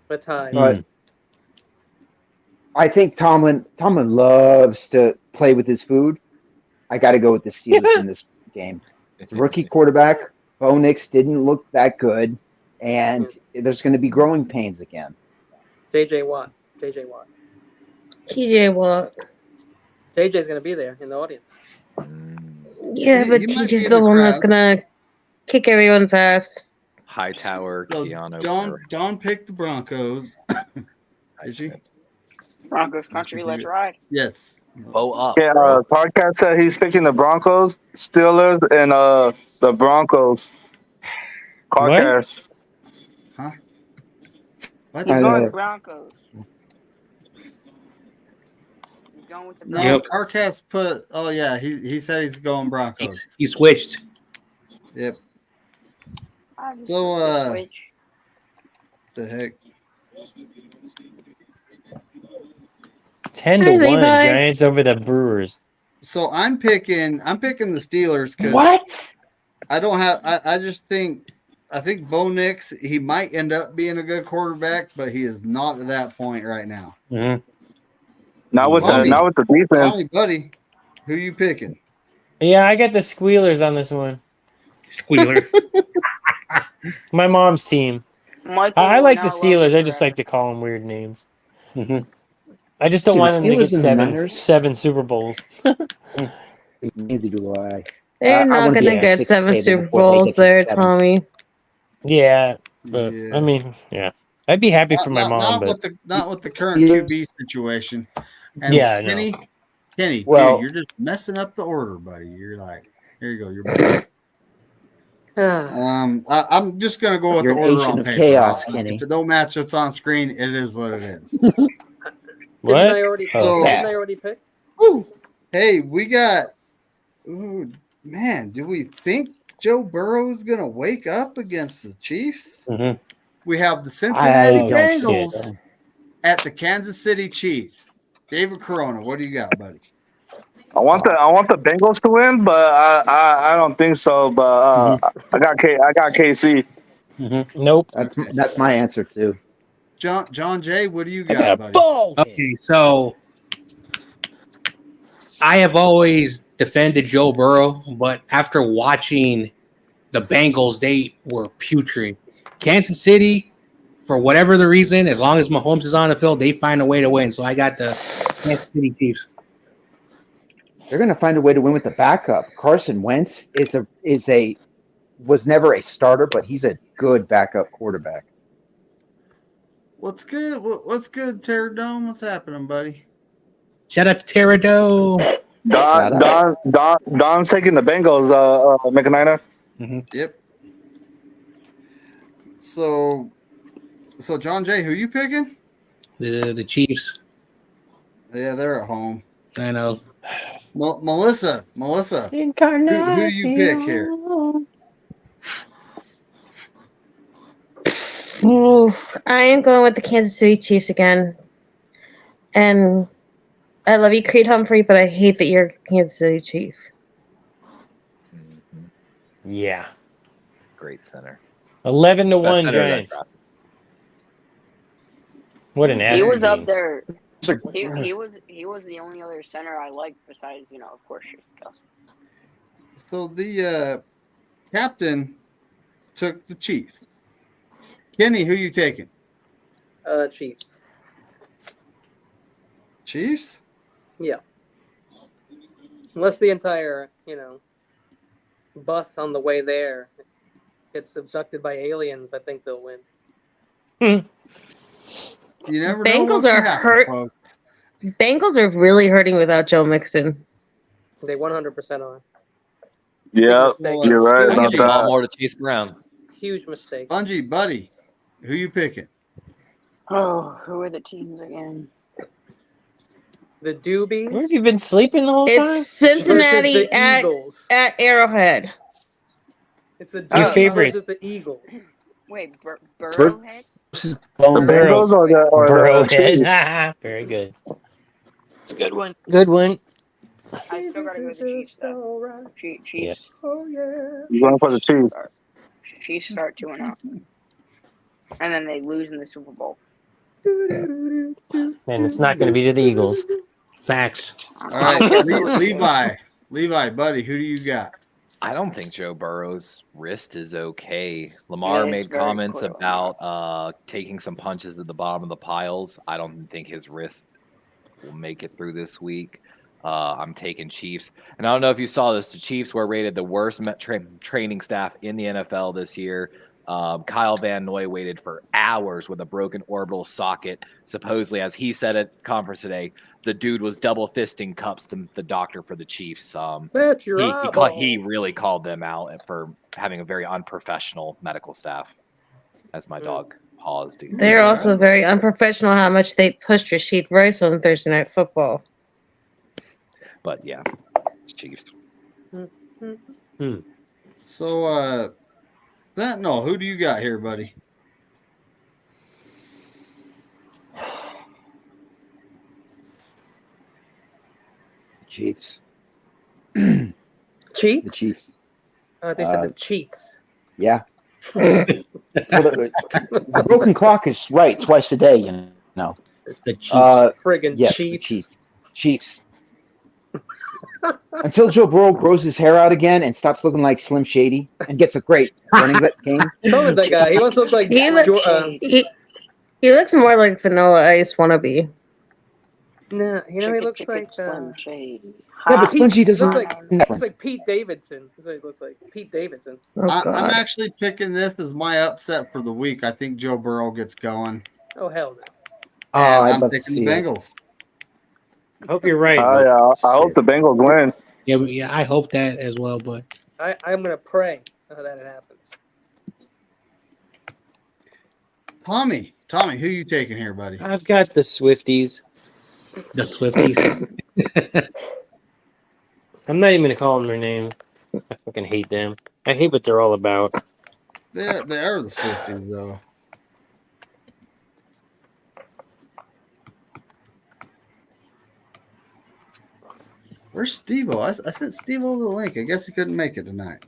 That's high. but I think Tomlin loves to play with his food. I got to go with the Steelers in this game. Rookie quarterback, Bo Nix didn't look that good, and there's going to be growing pains again. JJ Watt. TJ Watt. JJ's gonna be there in the audience. Yeah, but He might be TJ's in the the one that's crowd. gonna kick everyone's ass. Hightower, So Keanu. Don picked the Broncos. Is he? Broncos country, let's ride. Yes. Blow up. Yeah, bro. Podcast said he's picking the Broncos, Steelers, and the Broncos. Carcast. Huh? What? He's I going know. with Broncos. He's going with the No, Broncos. Carcass put. Oh yeah, he said he's going Broncos. He switched. Yep. I just So, took the switch. The heck. 10 Hi, to 1 Levi. Giants over the Brewers. So I'm picking the Steelers because What? I don't have. I just think Bo Nix, he might end up being a good quarterback, but he is not at that point right now. Mhm. Not with Tommy, the defense. Tommy, buddy, who you picking? Yeah, I got the Squealers on this one. Squealers. My mom's team. Michael I will like the not love you Steelers. I just forever. like to call them weird names. Mhm. I just don't Dude, want the them to get Steelers and the Niners? seven Super Bowls. Neither do I. They're I not wanna going be to at get 6K 7 Super before they Bowls get to there, 7. Tommy. Yeah, but Yeah. I mean, yeah, I'd be happy for my mom, Not but with the current QB situation. And yeah, I know. Kenny, Well- dude, you're just messing up the order, buddy. You're like, here you go, you're back. I'm just gonna go with You're the an order agent on of paper. chaos, Kenny. If it don't match what's on screen, it is what it is. What? Didn't I already pick? Oh. Didn't I already pick? Hey, we got. Ooh, man, do we think Joe Burrow's gonna wake up against the Chiefs? Mhm. We have the Cincinnati don't Bengals so. at the Kansas City Chiefs. David Corona, what do you got, buddy? I want the Bengals to win, but I don't think so. But I got KC. Nope. That's my answer too. John Jay, what do you I got, got a buddy? ball. Okay, so I have always defended Joe Burrow, but after watching the Bengals, they were putrid. Kansas City, for whatever the reason, as long as Mahomes is on the field, they find a way to win. So I got the Kansas City Chiefs. They're going to find a way to win with the backup. Carson Wentz was never a starter, but he's a good backup quarterback. What's good? What's good, Terror Dome? What's happening, buddy? Shout out to Terrado. Don's taking the Bengals. McNina. Yep. So John Jay, who you picking? The Chiefs. Yeah, they're at home. I know. Melissa, who do you pick here? Oof, I am going with the Kansas City Chiefs again. And I love you, Creed Humphrey, but I hate that you're a Kansas City Chief. Yeah. Great center. 11 to Best 1 center of that Giants. draft. What an ass. He was up game. there. He was the only other center I liked besides, of course, Jason Kelsey. So the captain took the Chiefs. Kenny, who you taking? Chiefs. Chiefs? Yeah. Unless the entire, bus on the way there gets abducted by aliens, I think they'll win. You never Bengals know are hurt. folks. Bengals are really hurting without Joe Mixon. They 100% are. Yeah, Mistake. you're right Huge about mistake. that. More to chase around. Huge mistake. Bungie, buddy, who you picking? Oh, who are the teams again? The Doobies. Where have you been sleeping the whole time? It's Cincinnati versus the at Eagles. Arrowhead. It's the Your Doobies favorite. versus the Eagles. Wait, Burrowhead? The Burrow. Bengals or the Chiefs? Burrowhead. Very good. It's a good one. Good one. I still gotta go with the Chiefs, though. Chiefs. Oh, yeah. You're going for the Chiefs. Chiefs start 2-0. And then they lose in the Super Bowl. And it's not going to be to the Eagles. Facts. All right, Levi, buddy, who do you got? I don't think Joe Burrow's wrist is okay. Lamar Yeah, it's made very comments clear. about taking some punches at the bottom of the piles. I don't think his wrist will make it through this week. I'm taking Chiefs. And I don't know if you saw this. The Chiefs were rated the worst training staff in the NFL this year. Kyle Van Noy waited for hours with a broken orbital socket. Supposedly, as he said at conference today, the dude was double fisting cups, the doctor for the Chiefs. That's your eyeball. He really called them out for having a very unprofessional medical staff. As my dog paused. They're also very unprofessional how much they pushed Rasheed Rice on Thursday Night Football. But yeah, Chiefs. So, Sentinel, who do you got here, buddy? Chiefs. Cheats? The Chiefs. They said the cheats. Yeah. Well, the broken clock is right twice a day, you know. The Chiefs. Friggin' Yes, cheats. the Chiefs. Until Joe Burrow grows his hair out again and stops looking like Slim Shady and gets a great running game. What's wrong with that guy? He wants to look like He he looks more like Vanilla Ice wannabe. No, he looks like Slim Shady. Yeah, but Pete, Spongy doesn't. looks like Pete Davidson. That's what he looks like. Pete Davidson. Oh, I'm God. actually picking this as my upset for the week. I think Joe Burrow gets going. Oh hell no. Oh, And I'd I'm love to picking the see it. Bengals. I hope you're right. I hope the Bengals win. Yeah, I hope that as well. But I'm gonna pray that it happens. Tommy, who you taking here, buddy? I've got the Swifties. the Swifties. I'm not even gonna call them their name. I fucking hate them. I hate what they're all about. They are the Swifties, though. Where's Steve-O? I sent Steve-O the link. I guess he couldn't make it tonight.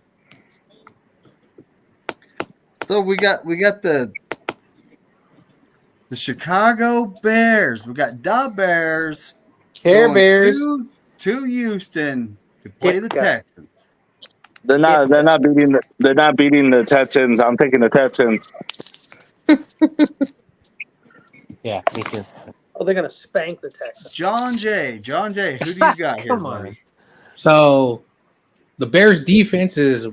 So we got the Chicago Bears. We got the Bears. Care going Bears. to Houston to play the Ditka. Texans. They're not beating the Texans. I'm picking the Texans. Yeah, me too. Oh, they're gonna spank the Texans. John Jay, who do you got here, Come on. buddy? So the Bears defense is,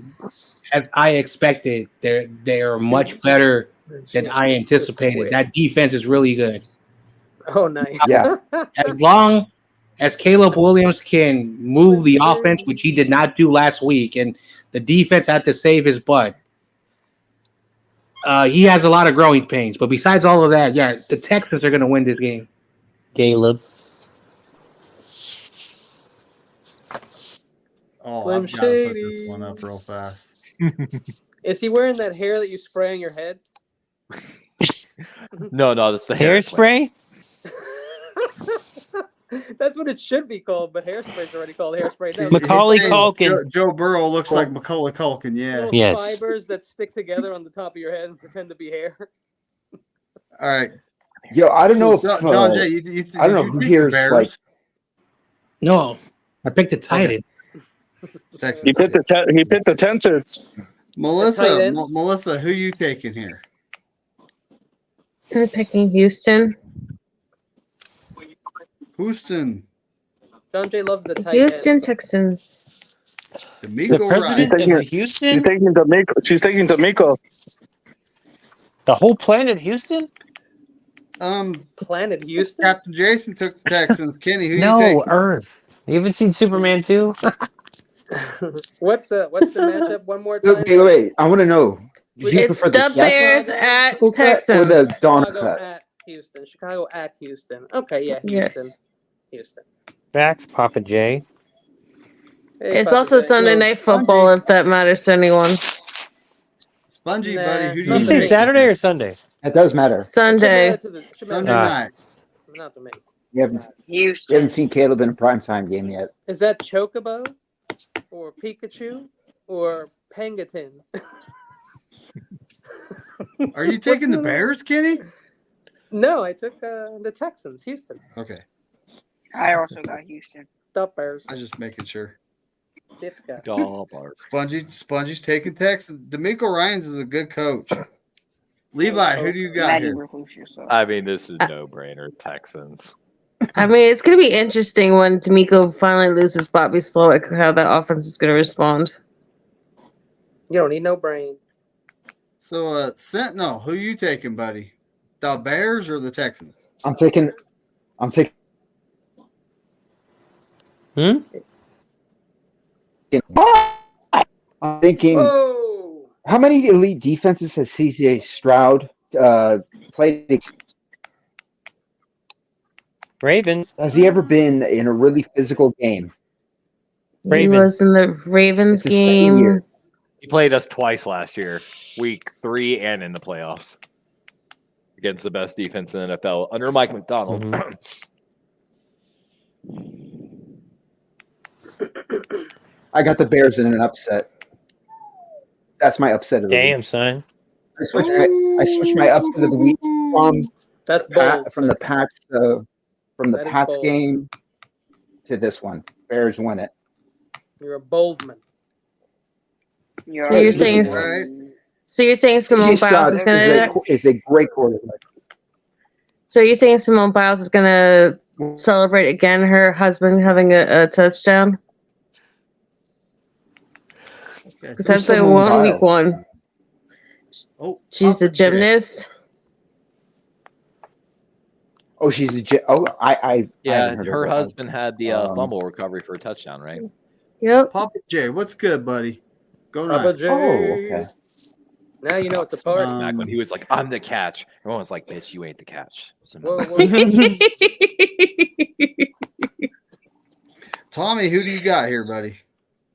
as I expected, they're much better than I anticipated. That defense is really good. Oh, nice. Yeah. As long as Caleb Williams can move the offense, which he did not do last week, and the defense had to save his butt, he has a lot of growing pains. But besides all of that, yeah, the Texans are going to win this game. Caleb. Oh, Slim I've got to put Shady. this one up real fast. Is he wearing that hair that you spray on your head? No, that's the Hairspray? That's what it should be called, but hairspray's already called hairspray. No, Macaulay He's saying Culkin. Joe Burrow looks like Macaulay Culkin, yeah. little Yes. fibers that stick together on the top of your head and pretend to be hair. All right. Yo, I don't know if John Jay, I don't know who here's like. No, I picked the tight end. Texans. He picked the Texans. tight Melissa, ends. Melissa, who you taking here? I'm picking Houston. Houston. John Jay loves the tight Houston ends. Texans. The D'Amico president Ryan. of Houston? She's taking D'Amico. The whole planet Houston? Planet Houston? Captain Jason took the Texans. Kenny, who you No, taking? Earth. You haven't seen Superman 2? What's the matchup? One more time. Wait. I want to know. Do you It's prefer the Jets Bears at or the Texans. Dawn Chicago cut? at Houston. Chicago at Houston. Okay, yeah, Houston. Yes. Houston. Backs Papa J. Hey, It's Papa also J. Sunday Night Football, if that matters to anyone. Spongy, Nah. buddy. Who do Did you you say take? Saturday or Sunday? That does matter. Sunday. Sunday Ah. night. Not to me. You haven't Houston. seen Caleb in a primetime game yet. Is that Chocobo or Pikachu or Pangatin? Are you taking the the- Bears, Kenny? No, I took the Texans, Houston. Okay. I also got Houston. The Bears. I was just making sure. Difficult. Spongy's taking Texans. D'Amico Ryans is a good coach. Levi, who do you got Maddie here? recluse yourself. I mean, this is no-brainer. Texans. I mean, it's going to be interesting when D'Amico finally loses Bobby Slowick, how that offense is going to respond. You don't need no brain. So, Sentinel, who you taking, buddy? The Bears or the Texans? I'm taking. I'm thinking. Whoa! How many elite defenses has CJ Stroud played? Ravens. Has he ever been in a really physical game? He Ravens. was in the Ravens It's his second game. year. He played us twice last year, week 3 and in the playoffs, against the best defense in the NFL under Mike McDonald. I got the Bears in an upset. That's my upset of the week. Damn, son. I switched my upset of the week from That's bold. from the sir. Pats from the That is Pats bold. game to this one. Bears win it. You're a bold man. You're So you're a saying, good Right. one. so you're saying Simone Biles is gonna. is a great quarterback. So you're saying Simone Biles is gonna celebrate again her husband having a touchdown? Because that's the Simone 1 week Biles? one. Oh, She's the Papa J. gymnast. Oh, she's a I Yeah, haven't heard of her husband had the Um, fumble recovery for a touchdown, right? Yep. Papa J, what's good, buddy? Go Papa right. J. Oh, okay. Now you know it's a So much party. back when he was like, "I'm the catch." Everyone was like, "Bitch, you ain't the catch." So no. Whoa, whoa. Tommy, who do you got here, buddy?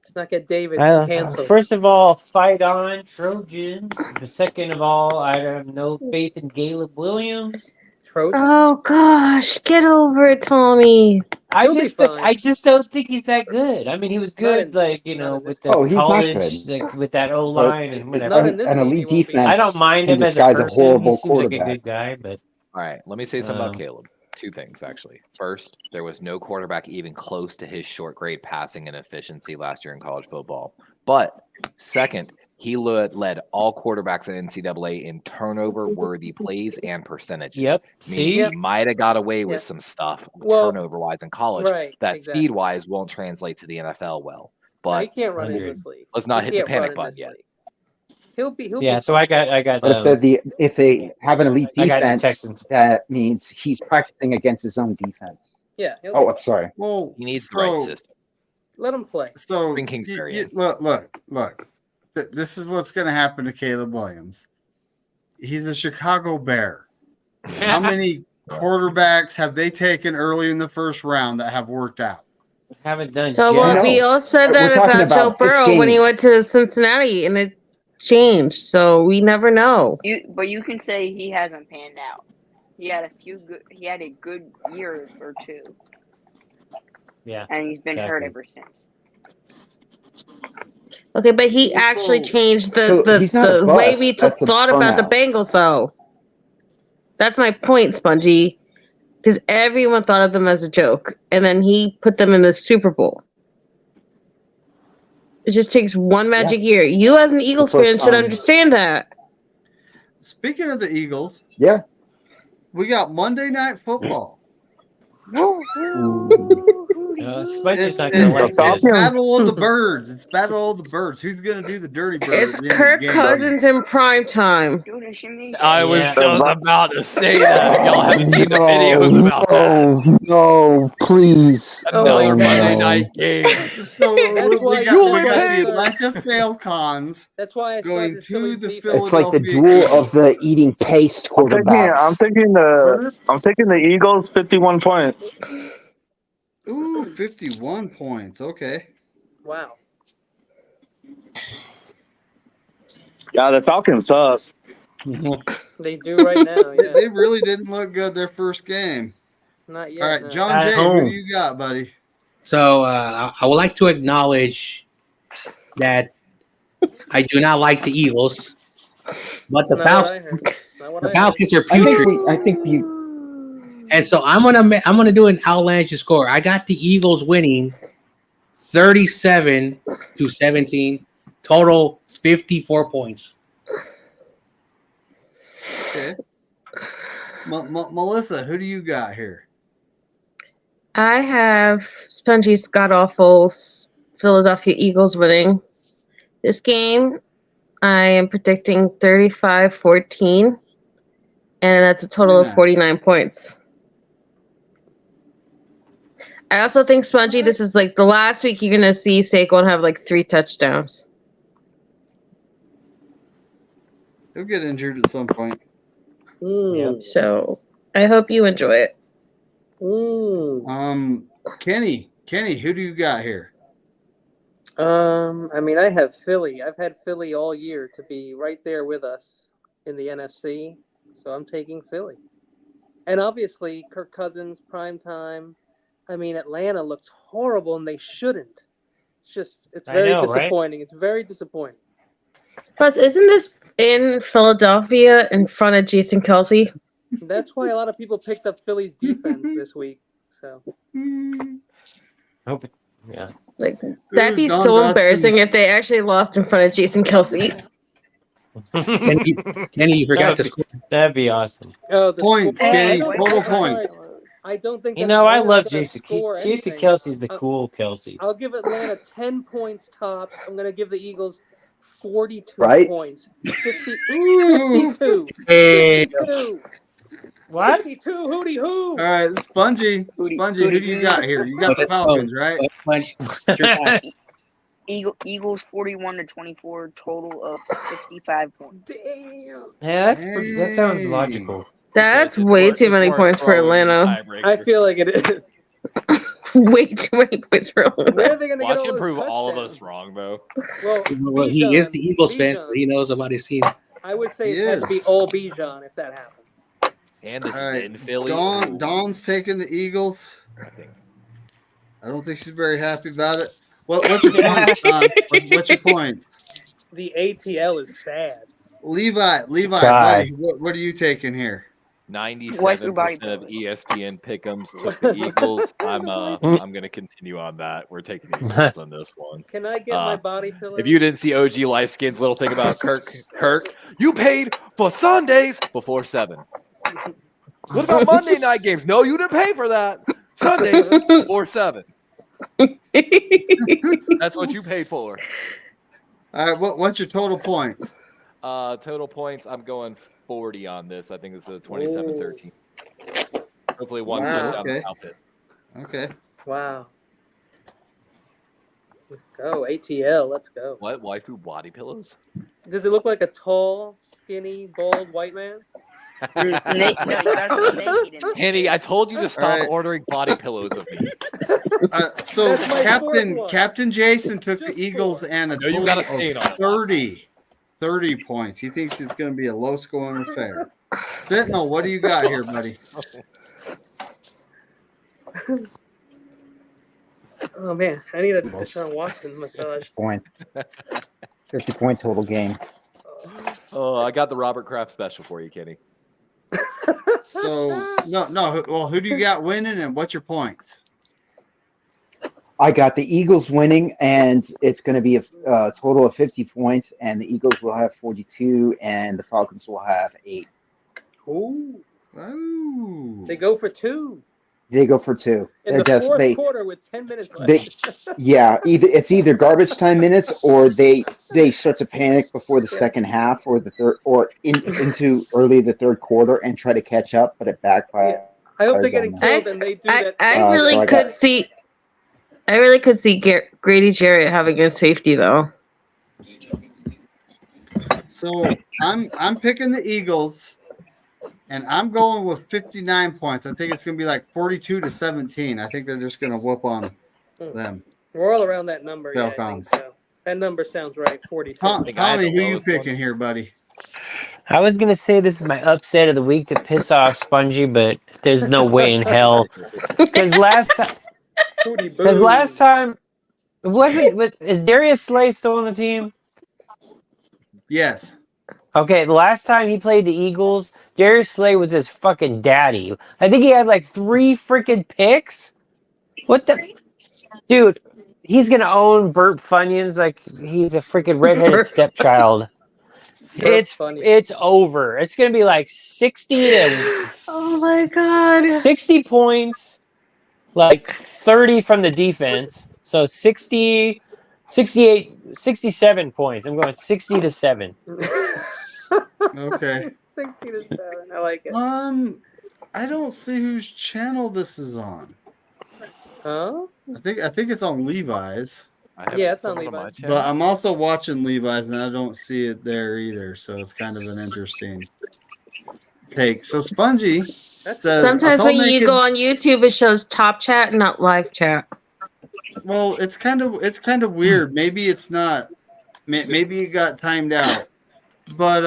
Let's not get David Well, canceled. first of all, fight on, Trojans. The second of all, I have no faith in Caleb Williams. Trojan. Oh gosh, get over it, Tommy. He'll be fine. I just don't think he's that good. I mean, he was good, in- like not in this with the Oh, he's not college, good. like with that O But line and Not whatever. in this an game, he elite won't be. defense. I don't mind can him as a disguise a person. He horrible seems like a quarterback. good guy, but All right, let me say something about Um, Caleb. Two things, actually. First, there was no quarterback even close to his short grade passing and efficiency last year in college football. But second, he led all quarterbacks in NCAA in turnover-worthy plays and percentages. Yep. Meaning See? he might have got away with Yep. some stuff Well, turnover-wise in college right, that exactly. speed-wise won't translate to the NFL well. No, he But can't run in 100. this league. let's not He hit the can't run panic in button this yet. league. He'll be Yeah. So I got But if they have an elite I got the defense, Texans. that means he's practicing against his own defense. Yeah, he'll Oh, be I'm sorry. Well, He needs the right system. let him play. So Bring Kingsbury in. look. This is what's going to happen to Caleb Williams. He's a Chicago Bear. How many quarterbacks have they taken early in the first round that have worked out? Haven't done So jack. we all said We're that talking about Joe about this Burrow when he game. went to Cincinnati, and it changed. So we never know. But you can say he hasn't panned out. He had a good year or two, Yeah. and he's been hurt Exactly. ever since. Okay, but he actually changed the he's not a way bust. we That's a thought about the burnout. Bengals, though. That's my point, Spongy. Because everyone thought of them as a joke, and then he put them in the Super Bowl. It just takes one magic year. You, as an Eagles Plus, fan, should understand that. Speaking of the Eagles, Yeah. we got Monday Night Football. Spencer's not going to like It's this. Battle of the Birds. It's Battle of the Birds. Who's going to do the dirty bird? It's at the end of the Kirk game? Cousins in prime time. I was Yeah. just about to say that. If y'all haven't seen the videos about that. No, please. Another my Monday God. night game. So That's why we you got said the that. Atlanta Falcons That's why I going started to Philly's the defense. It's like the Philadelphia duel of the eating paste quarterbacks. I'm taking the Eagles 51 points. Ooh, 51 points. Okay. Wow. Yeah, the Falcons suck. They do right now. Yeah. They really didn't look good their first game. Not yet. All right, no. John At Jay, who home. do you got, buddy? So I would like to acknowledge that I do not like the Eagles, but the Not what Falcons. I heard. Not what The I heard. Falcons are I putrid, think we. and so I'm gonna do an outlandish score. I got the Eagles winning 37-17, total 54 points. Okay. Melissa, who do you got here? I have Spongy's god awful Philadelphia Eagles winning this game. I am predicting 35-14, and that's a total of 49 points. I also think, Spongy, this is like the last week you're going to see Saquon have like 3 touchdowns. He'll get injured at some point. So I hope you enjoy it. Kenny, who do you got here? I mean, I have Philly. I've had Philly all year to be right there with us in the NFC, so I'm taking Philly. And obviously, Kirk Cousins, prime time. I mean, Atlanta looks horrible, and they shouldn't. it's I very know, right? disappointing. It's very disappointing. Plus, isn't this in Philadelphia in front of Jason Kelsey? That's why a lot of people picked up Philly's defense this week. So Hope it, yeah. Like that'd be Don so Dotson. embarrassing if they actually lost in front of Jason Kelsey. Kenny, you forgot to score. That'd be awesome. oh, the Points, score- Kenny. I don't- Total I'm sorry. points. I don't think. You that know, I Atlanta's love gonna Jason. score Jason anything. Kelsey's the cool Kelsey. I'll give Atlanta 10 points tops. I'm going to give the Eagles 42 Right? points. 52. Hey. 52. What? 52. Hootie hoo. All right, Spongy. Spongy, who do you got here? You got the Falcons, right? Eagles 41-24, total of 65 points. Damn. Yeah, that sounds Hey. logical. That's way too many points for Atlanta. I feel like it is. Way too many points for Where Atlanta. are they going to get Watch all him those prove all of touchdowns? us wrong, though. Well, Well, he is Bijan- the Eagles fan, so Bijan. he knows about his team. I would say He it has to is. be all Bijan if that happens. And this All is right, in Philly. Dawn's taking the Eagles. I think. I don't think she's very happy about it. What's your points, Don? What's your points? The ATL is sad. Levi, God. buddy, what are you taking here? 97% of ESPN pick'ems took the Eagles. I'm gonna continue on that. We're taking the Eagles on this one. Can I get my body pillow? If you didn't see OG Lightskin's little thing about Kirk, you paid for Sundays before 7. What about Monday night games? No, you didn't pay for that. Sundays before 7. That's what you paid for. All right, what's your total points? Total points, I'm going 40 on this. I think it's a 27-13. Hopefully one touchdown okay. outfit. Okay. Wow. Let's go. ATL. Let's go. What? Waifu body pillows? Does it look like a tall, skinny, bald white man? No, you gotta be naked in it. Henny, I told you to stop right. ordering body pillows of me. So That's my fourth one. Captain Jason took Just the Eagles and a No, you total got a of stain on it. 30 points. He thinks it's going to be a low-scoring affair. Sentinel, what do you got here, buddy? Oh man, I need a Deshaun Watson massage. 50-point total game. Oh, I got the Robert Kraft special for you, Kenny. So no. Well, who do you got winning, and what's your points? I got the Eagles winning, and it's going to be a total of 50 points, and the Eagles will have 42, and the Falcons will have 8. Ooh, Oh. they go for 2 They go for 2. in the fourth quarter with 10 minutes left. It's either garbage time minutes or they start to panic before the second half or the third or into early the third quarter and try to catch up, but it backfires. I hope they're getting on killed and they do that. I really could see Grady Jarrett having a safety though. So I'm picking the Eagles, and I'm going with 59 points. I think it's going to be like 42-17. I think they're just going to whoop on them. We're all around that number. Yeah, I think Falcons. so. That number sounds right. 42. Tommy, who you picking here, buddy? I was gonna say this is my upset of the week to piss off Spongy, but there's no way in hell. Because last time, is Darius Slay still on the team? Yes. Okay, the last time he played the Eagles, Darius Slay was his fucking daddy. I think he had like 3 freaking picks. What the, dude? He's gonna own Burt Funyuns like he's a freaking redheaded stepchild. It's over. It's gonna be like 60 to Oh my god. 60 points, like 30 from the defense. So 60, 68, 67 points. I'm going 60-7. Okay. 60-7. I like it. I don't see whose channel this is on. Huh? I think it's on Levi's. Yeah, it's on Levi's. But I'm also watching Levi's, and I don't see it there either. So it's kind of an interesting take. So Spongy says, Sometimes when you go on YouTube, it shows top chat, not live chat. Well, it's kind of weird. Maybe it's not. Maybe it got timed out, but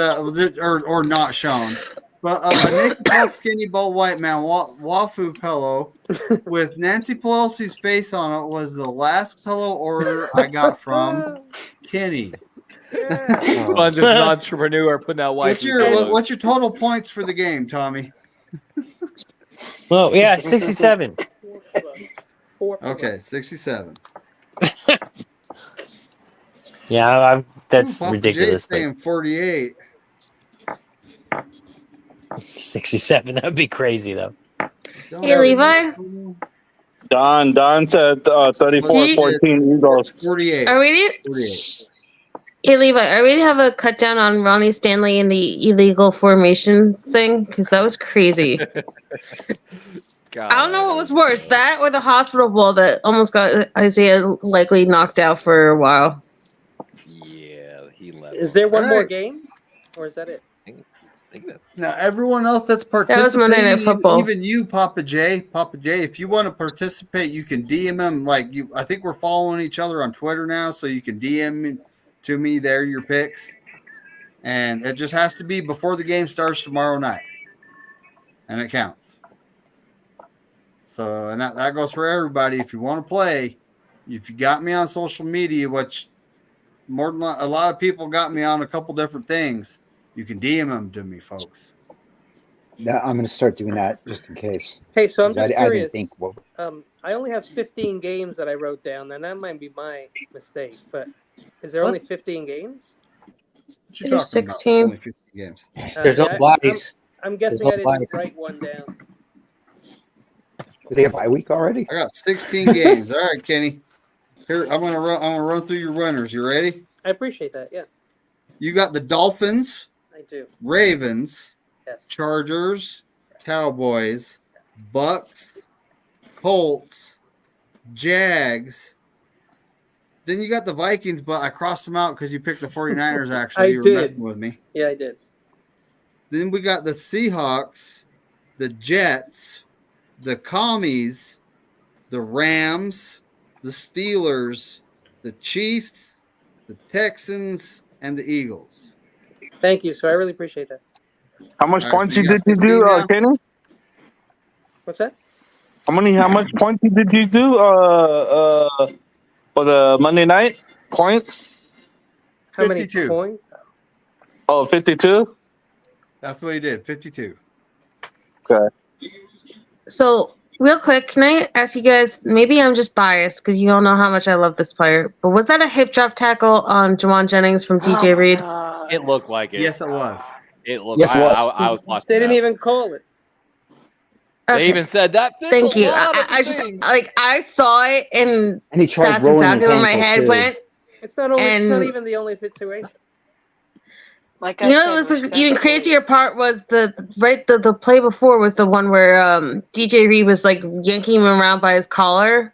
or not shown. But a naked tall, skinny, bald white man, wafu pillow, with Nancy Pelosi's face on it was the last pillow order I got from Kenny. Sponge is an entrepreneur putting out What's wifey your total points for the game, Tommy? Well, yeah, 67. Okay, 67. Yeah, that's Papa ridiculous. J's saying 48. 67. That would be crazy, though. Hey, Levi. Don said 34-14 Eagles. 48. Are we? 48. Hey, Levi, are we to have a cut down on Ronnie Stanley and the illegal formations thing? Because that was crazy. God, I don't know what was worse, that or the hospital ball that almost got Isaiah likely knocked out for a while. Yeah, he left. Is there one more game, or is that it? I think that's... Now, everyone else that's That was participating, Monday Night Football. even you, Papa J, if you want to participate, you can DM him. Like you, I think we're following each other on Twitter now, so you can DM to me there your picks, and it just has to be before the game starts tomorrow night, and it counts. So, and that goes for everybody. If you want to play, if you got me on social media, which more than a lot of people got me on a couple different things, you can DM them to me, folks. Yeah, I'm going to start doing that just in case. Hey, so I'm 'Cause just I didn't curious. think, well, I only have 15 games that I wrote down, and that might be my mistake. But is there only 15 games? What you There's talking about? 16. Only 50 games. There's no bodies. I'm guessing There's I no didn't bodies. write one down. is they a bye week already? I got 16 games. All right, Kenny. Here, I'm gonna run through your runners. You ready? I appreciate that. Yeah, You got the Dolphins, I do. Ravens, Yes. Chargers, Cowboys, Bucks, Colts, Jags. Then you got the Vikings, but I crossed them out because you picked the 49ers, actually. You were messing with me. Yeah, I did. Then we got the Seahawks, the Jets, the Commies, the Rams, the Steelers, the Chiefs, the Texans, and the Eagles. Thank you. So I really appreciate that. How much All right, points so you did got you 16 do, now? Kenny? What's that? How much points did you do for the Monday night points? How many 52. points? Oh, 52? That's what he did, 52. Okay. So, real quick, can I ask you guys, maybe I'm just biased because you all know how much I love this player, but was that a hip drop tackle on Jawan Jennings from DJ Reed? It looked like it. Yes, it was. It looked. Yes, it was. I was watching. They didn't that. even call it. They Okay. even said that. Fits Thank a you. lot of I just things. I saw it and And he tried that's rolling exactly his where my ankle, head too. went. It's not only. It's not And- even the only situation. Like You I know, said, it was the even respectfully, crazier part was the play before was the one where DJ Reed was like yanking him around by his collar,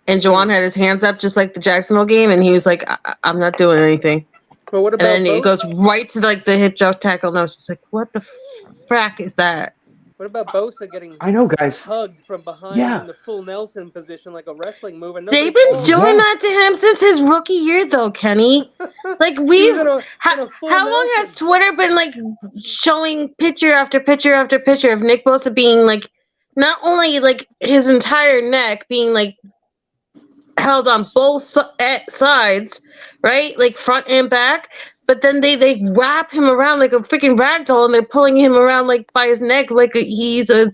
and Jawan had his hands up just like the Jacksonville game, and he was like, "I'm not doing anything." But what And about then it Bosa? goes right to like the hip drop tackle, and I was just like, "What the frack is that?" What about Bosa getting I know, guys. hugged from behind Yeah. in the full Nelson position like a wrestling move? And They've nobody been called doing Yeah. that to him since his rookie year, though, Kenny. Like He's we've in a how full long Nelson. has Twitter been like showing picture after picture after picture of Nick Bosa being like not only like his entire neck being like held on both sides, right, like front and back, but then they wrap him around like a freaking rag doll and they're pulling him around like by his neck like he's a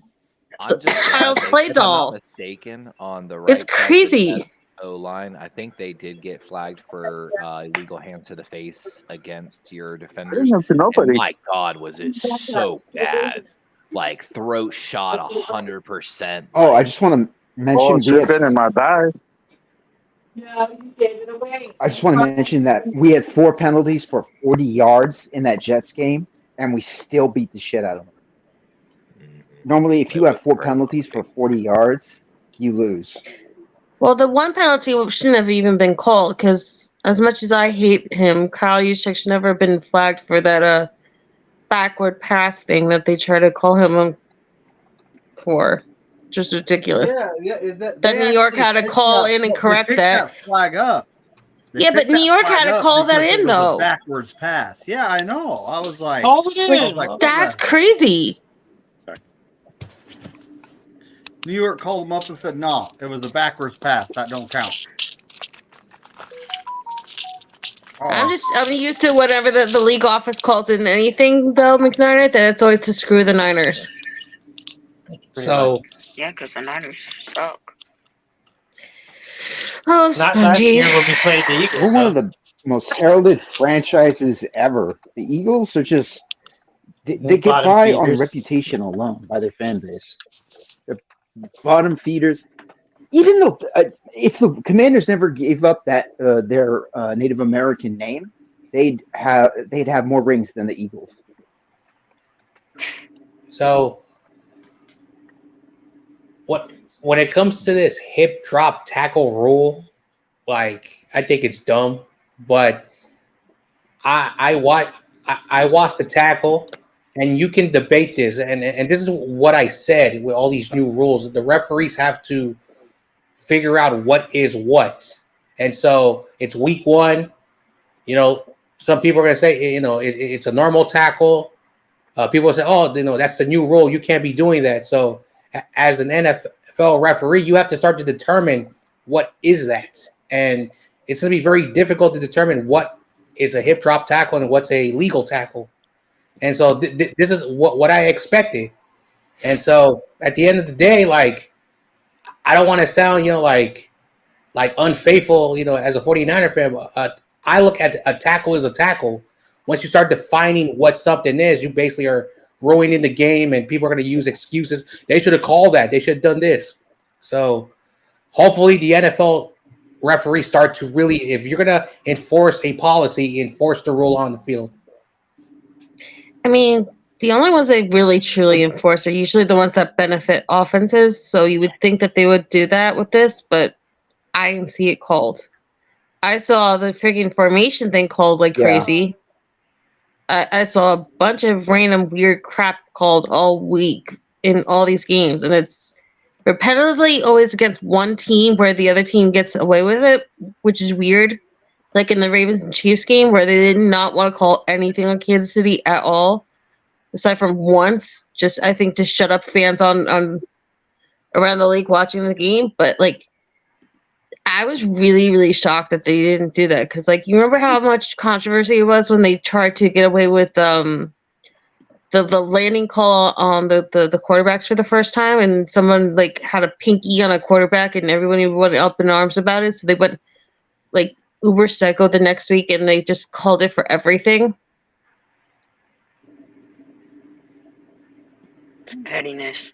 I'm just child if play I'm doll. not mistaken, on the right It's side of the crazy. Jets O-line, I think they did get flagged for illegal hands to the face against your I defenders. didn't see And nobody. my God, was it so bad? Like throat shot 100%. Oh, I just want to mention Oh, we should had, been in my bag. I just want to mention that we had 4 penalties for 40 yards in that Jets game, and we still beat the shit out of them. Normally, if you It have was 4 great. penalties for 40 yards, you lose. Well, the one penalty shouldn't have even been called because, as much as I hate him, Kyle Juszczyk should never have been flagged for that backward pass thing that they try to call him for. Just ridiculous. Yeah, That New York had to call in and correct that. flag up. They Yeah, but picked New that York flag had to up call that because it in, was a though. backwards pass. Yeah, I know. I was like, Call it in. I was like, what That's the- crazy. New York called them up and said, no, it was a backwards pass. That don't count. I'm used to whatever the league office calls in anything, though, McNiner, that it's always to screw the Niners. So Yeah, because the Niners suck. Oh, Not last spongy. year when we played the We're Eagles. one So. of the most heralded franchises ever. The Eagles are just they get Bottom by on feeders. reputation alone by their fan base. They're bottom feeders. Even though if the Commanders never gave up that their Native American name, they'd have more rings than the Eagles. So when it comes to this hip drop tackle rule, like I think it's dumb, but I watched the tackle, and you can debate this, and this is what I said with all these new rules. The referees have to figure out what is what, and so it's week one. You know, some people are going to say, it's a normal tackle. People say, oh, that's the new rule. You can't be doing that. So as an NFL referee, you have to start to determine what is that. And it's going to be very difficult to determine what is a hip drop tackle and what's a legal tackle. And so this is what I expected. And so at the end of the day, like, I don't want to sound, like unfaithful, as a 49er fan. I look at a tackle as a tackle. Once you start defining what something is, you basically are ruining the game, and people are going to use excuses. They should have called that. They should have done this. So hopefully the NFL referees start to really, if you're going to enforce a policy, enforce the rule on the field. I mean, the only ones they really truly enforce are usually the ones that benefit offenses. So you would think that they would do that with this, but I didn't see it called. I saw the freaking formation thing called like crazy. I saw a bunch of random weird crap called all week in all these games, and it's repetitively always against one team where the other team gets away with it, which is weird. Like in the Ravens and Chiefs game where they did not want to call anything on Kansas City at all, aside from once, I think to shut up fans on around the league watching the game. But like, I was really, really shocked that they didn't do that, because like, you remember how much controversy it was when they tried to get away with the landing call on the quarterbacks for the first time, and someone like had a pinky on a quarterback and everybody went up in arms about it. So they went like uber psycho the next week and they just called it for everything. Pettiness.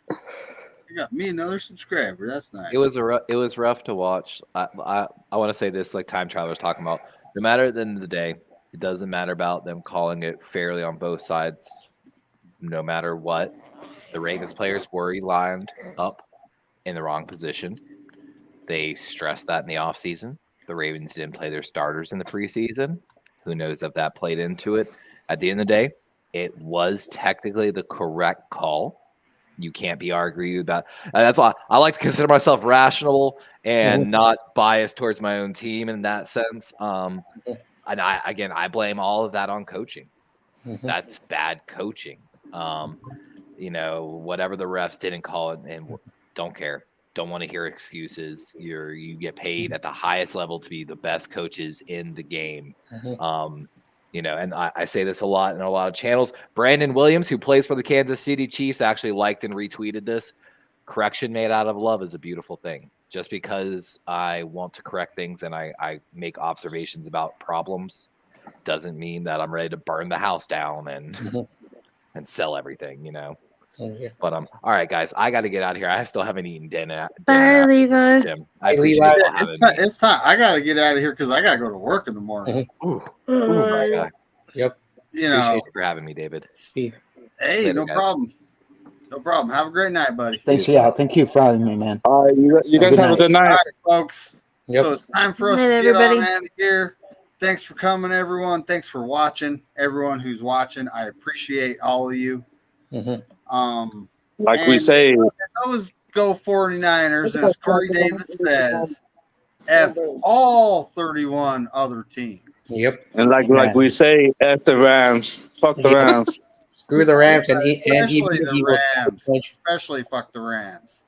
You got me another subscriber. That's nice. It was rough to watch. I want to say this, like time travelers talking about. No matter at the end of the day, it doesn't matter about them calling it fairly on both sides. No matter what, the Ravens players were lined up in the wrong position. They stressed that in the offseason. The Ravens didn't play their starters in the preseason. Who knows if that played into it? At the end of the day, it was technically the correct call. You can't be arguing about. That's why I like to consider myself rational and not biased towards my own team in that sense. And I blame all of that on coaching. That's bad coaching. Whatever the refs didn't call it, and don't care. Don't want to hear excuses. You get paid at the highest level to be the best coaches in the game. And I say this a lot in a lot of channels. Brandon Williams, who plays for the Kansas City Chiefs, actually liked and retweeted this. Correction made out of love is a beautiful thing. Just because I want to correct things and I make observations about problems doesn't mean that I'm ready to burn the house down and sell everything, But all right, guys, I got to get out of here. I still haven't eaten dinner. Bye, Levi. Jim, I appreciate y'all having me. It's time. I got to get out of here because I got to go to work in the morning. Ooh, my God. Yep. Appreciate you for having me, David. Hey, Later, no guys. problem. No problem. Have a great night, buddy. Thanks, Thank you for having me, man. All right, you guys have a good All night. right, folks. Yep. So it's time for us Night, to get everybody. on out of here. Thanks for coming, everyone. Thanks for watching, everyone who's watching. I appreciate all of you. Like we say, Those go 49ers, and as Corey Davis says, F all 31 other teams. Yep. And like we say, F the Rams. Fuck the Yep. Rams. Screw the Rams and Especially even the the Eagles. Rams. Especially fuck the Rams.